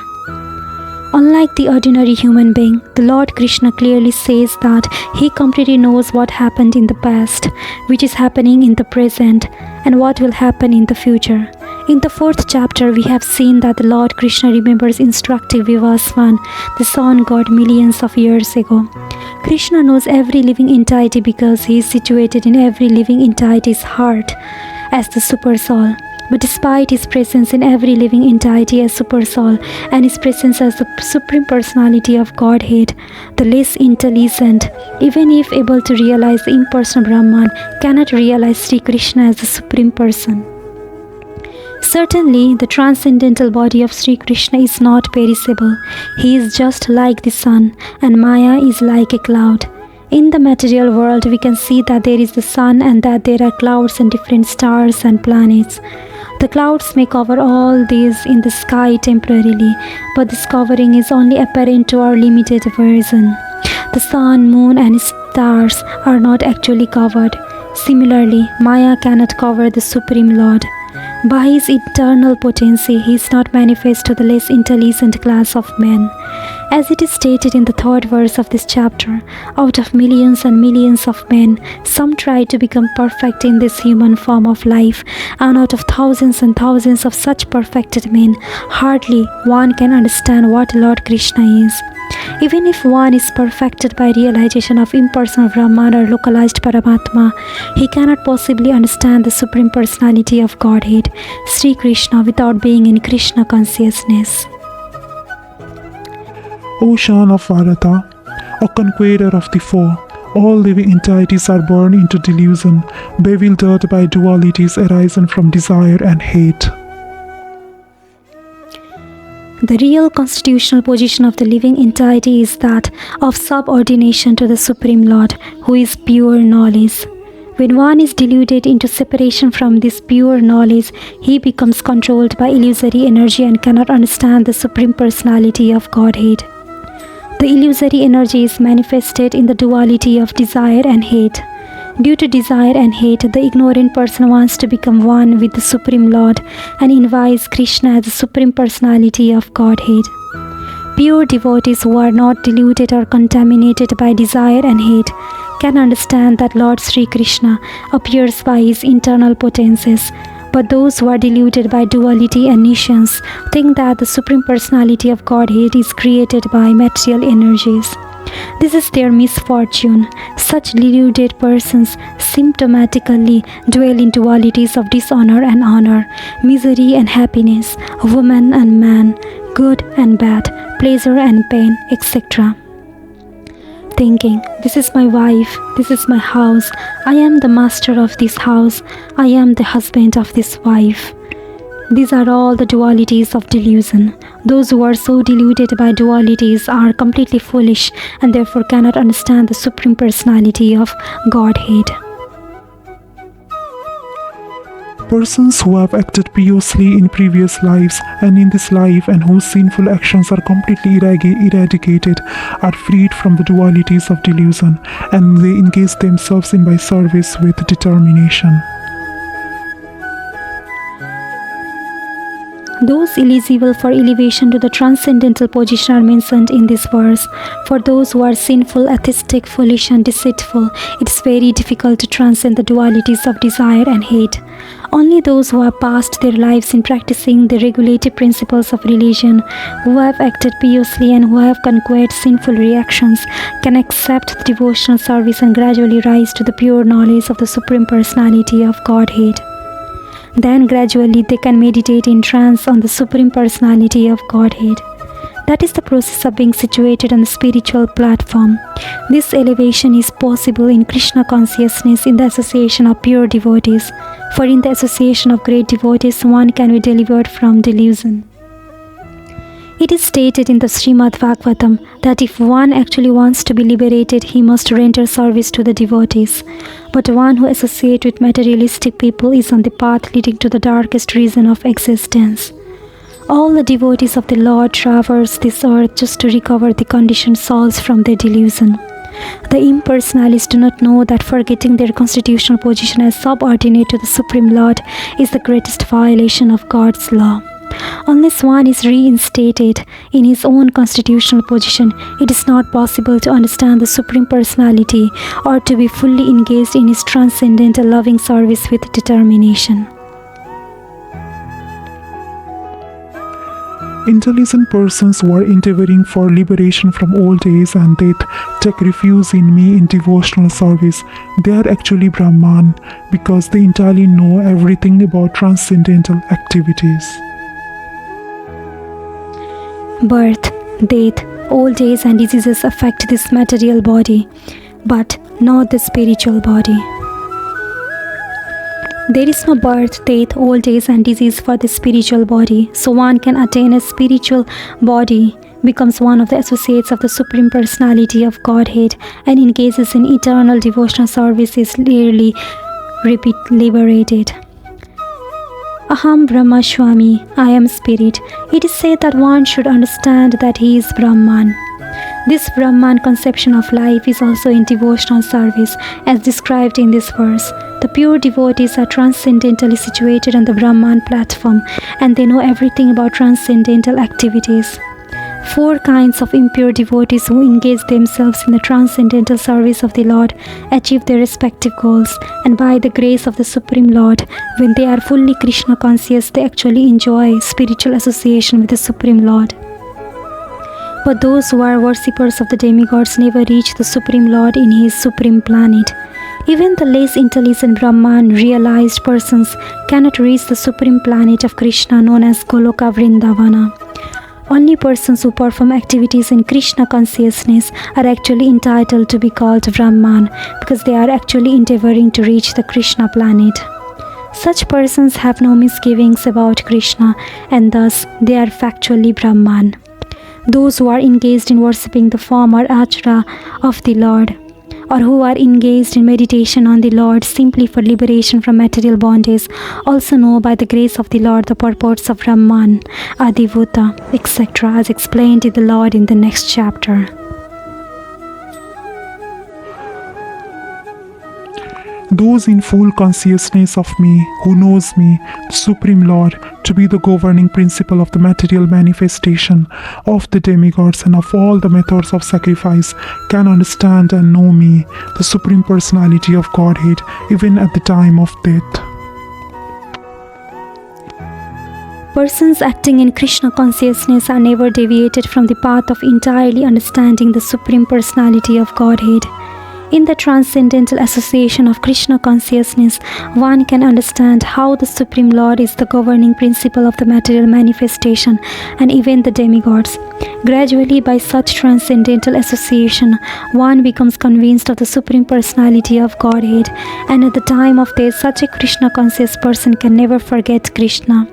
Unlike the ordinary human being, the Lord Krishna clearly says that he completely knows what happened in the past, which is happening in the present, and what will happen in the future. In the 4th chapter, we have seen that the Lord Krishna remembers instructing Vivaswan, the sun god, millions of years ago. Krishna knows every living entity because he is situated in every living entity's heart as the super soul. But despite his presence in every living entity as super soul and his presence as the Supreme Personality of Godhead, the less intelligent, even if able to realize the impersonal Brahman, cannot realize Sri Krishna as the Supreme Person. Certainly, the transcendental body of Sri Krishna is not perishable. He is just like the sun, and Maya is like a cloud. In the material world, we can see that there is the sun and that there are clouds and different stars and planets. The clouds may cover all these in the sky temporarily, but this covering is only apparent to our limited vision. The sun, moon, and stars are not actually covered. Similarly, Maya cannot cover the Supreme Lord. By his eternal potency, he is not manifest to the less intelligent class of men. As it is stated in the 3rd verse of this chapter, out of millions and millions of men, some try to become perfect in this human form of life, and out of thousands and thousands of such perfected men, hardly one can understand what Lord Krishna is. Even if one is perfected by realization of impersonal Brahman or localized Paramatma, he cannot possibly understand the Supreme Personality of Godhead, Sri Krishna, without being in Krishna consciousness. O Shan of Varata, O conqueror of the foe, all living entities are born into delusion, bewildered by dualities arising from desire and hate. The real constitutional position of the living entity is that of subordination to the Supreme Lord, who is pure knowledge. When one is deluded into separation from this pure knowledge, he becomes controlled by illusory energy and cannot understand the Supreme Personality of Godhead. The illusory energy is manifested in the duality of desire and hate. Due to desire and hate, the ignorant person wants to become one with the Supreme Lord and invites Krishna as the Supreme Personality of Godhead. Pure devotees who are not deluded or contaminated by desire and hate can understand that Lord Sri Krishna appears by his internal potencies. But those who are deluded by duality and nescience think that the Supreme Personality of Godhead is created by material energies. This is their misfortune. Such deluded persons symptomatically dwell in dualities of dishonor and honor, misery and happiness, woman and man, good and bad, pleasure and pain, etc. Thinking, this is my wife, this is my house, I am the master of this house, I am the husband of this wife. These are all the dualities of delusion. Those who are so deluded by dualities are completely foolish and therefore cannot understand the Supreme Personality of Godhead. Persons who have acted piously in previous lives and in this life and whose sinful actions are completely eradicated are freed from the dualities of delusion, and they engage themselves in my service with determination. Those eligible for elevation to the transcendental position are mentioned in this verse. For those who are sinful, atheistic, foolish, and deceitful, it is very difficult to transcend the dualities of desire and hate. Only those who have passed their lives in practicing the regulative principles of religion, who have acted piously and who have conquered sinful reactions, can accept the devotional service and gradually rise to the pure knowledge of the Supreme Personality of Godhead. Then gradually they can meditate in trance on the Supreme Personality of Godhead. That is the process of being situated on the spiritual platform. This elevation is possible in Krishna consciousness in the association of pure devotees, for in the association of great devotees one can be delivered from delusion. It is stated in the Srimad Bhagavatam that if one actually wants to be liberated, he must render service to the devotees. But one who associates with materialistic people is on the path leading to the darkest region of existence. All the devotees of the Lord traverse this earth just to recover the conditioned souls from their delusion. The impersonalists do not know that forgetting their constitutional position as subordinate to the Supreme Lord is the greatest violation of God's law. Unless one is reinstated in his own constitutional position, it is not possible to understand the Supreme Personality or to be fully engaged in his transcendental loving service with determination. Intelligent persons who are endeavoring for liberation from old age and death take refuge in me in devotional service. They are actually Brahman because they entirely know everything about transcendental activities. Birth, death, old age and diseases affect this material body, but not the spiritual body. There is no birth, death, old age and disease for the spiritual body, so one can attain a spiritual body, becomes one of the associates of the Supreme Personality of Godhead, and engages in eternal devotional service is clearly liberated. Aham Brahma Swami, I am spirit. It is said that one should understand that he is Brahman. This Brahman conception of life is also in devotional service, as described in this verse. The pure devotees are transcendentally situated on the Brahman platform, and they know everything about transcendental activities. 4 kinds of impure devotees who engage themselves in the transcendental service of the Lord achieve their respective goals, and by the grace of the Supreme Lord, when they are fully Krishna conscious, they actually enjoy spiritual association with the Supreme Lord. But those who are worshippers of the demigods never reach the Supreme Lord in his supreme planet. Even the less intelligent Brahman realized persons cannot reach the supreme planet of Krishna known as Goloka Vrindavana. Only persons who perform activities in Krishna consciousness are actually entitled to be called Brahman because they are actually endeavoring to reach the Krishna planet. Such persons have no misgivings about Krishna, and thus they are factually Brahman. Those who are engaged in worshipping the form or achara of the Lord, or who are engaged in meditation on the Lord simply for liberation from material bondage, also know by the grace of the Lord the purports of Brahman, Adivutta, etc., as explained in the Lord in the next chapter. Those in full consciousness of me, who knows me, the Supreme Lord, to be the governing principle of the material manifestation of the demigods and of all the methods of sacrifice, can understand and know me, the Supreme Personality of Godhead, even at the time of death. Persons acting in Krishna consciousness are never deviated from the path of entirely understanding the Supreme Personality of Godhead. In the transcendental association of Krishna consciousness, one can understand how the Supreme Lord is the governing principle of the material manifestation and even the demigods. Gradually, by such transcendental association, one becomes convinced of the Supreme Personality of Godhead, and at the time of death, such a Krishna conscious person can never forget Krishna.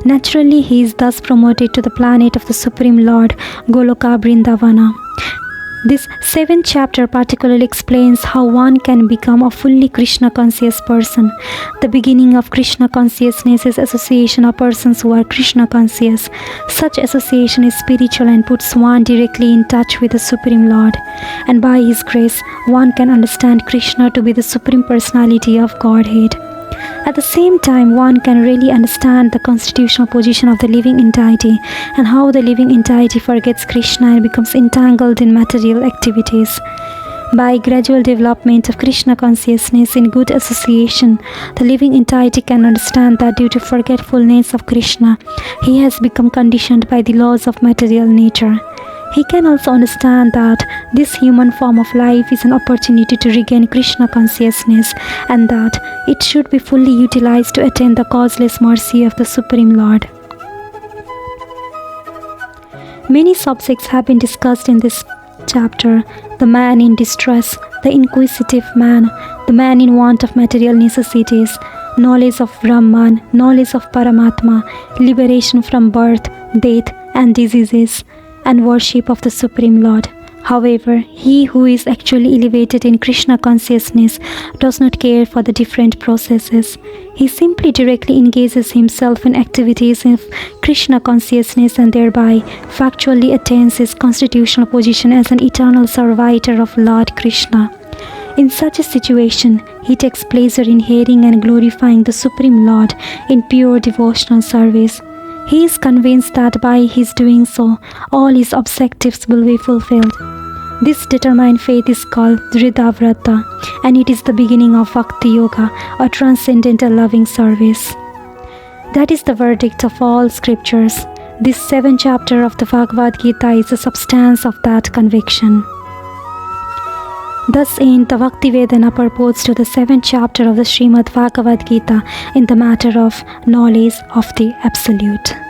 Naturally, he is thus promoted to the planet of the Supreme Lord, Goloka Vrindavana. This 7th chapter particularly explains how one can become a fully Krishna conscious person. The beginning of Krishna consciousness is association of persons who are Krishna conscious. Such association is spiritual and puts one directly in touch with the Supreme Lord. And by His grace, one can understand Krishna to be the Supreme Personality of Godhead. At the same time, one can really understand the constitutional position of the living entity and how the living entity forgets Krishna and becomes entangled in material activities. By gradual development of Krishna consciousness in good association, the living entity can understand that due to forgetfulness of Krishna, he has become conditioned by the laws of material nature. He can also understand that this human form of life is an opportunity to regain Krishna consciousness and that it should be fully utilized to attain the causeless mercy of the Supreme Lord. Many subjects have been discussed in this chapter: the man in distress, the inquisitive man, the man in want of material necessities, knowledge of Brahman, knowledge of Paramatma, liberation from birth, death, and diseases, and worship of the Supreme Lord. However, he who is actually elevated in Krishna consciousness does not care for the different processes. He simply directly engages himself in activities of Krishna consciousness and thereby factually attains his constitutional position as an eternal servitor of Lord Krishna. In such a situation, he takes pleasure in hearing and glorifying the Supreme Lord in pure devotional service. He is convinced that by his doing so, all his objectives will be fulfilled. This determined faith is called Dhridavrata, and it is the beginning of Bhakti Yoga, or transcendental loving service. That is the verdict of all scriptures. This 7th chapter of the Bhagavad Gita is the substance of that conviction. Thus ends the Bhakti Vedana purports to the 7th chapter of the Srimad Bhagavad Gita in the matter of knowledge of the Absolute.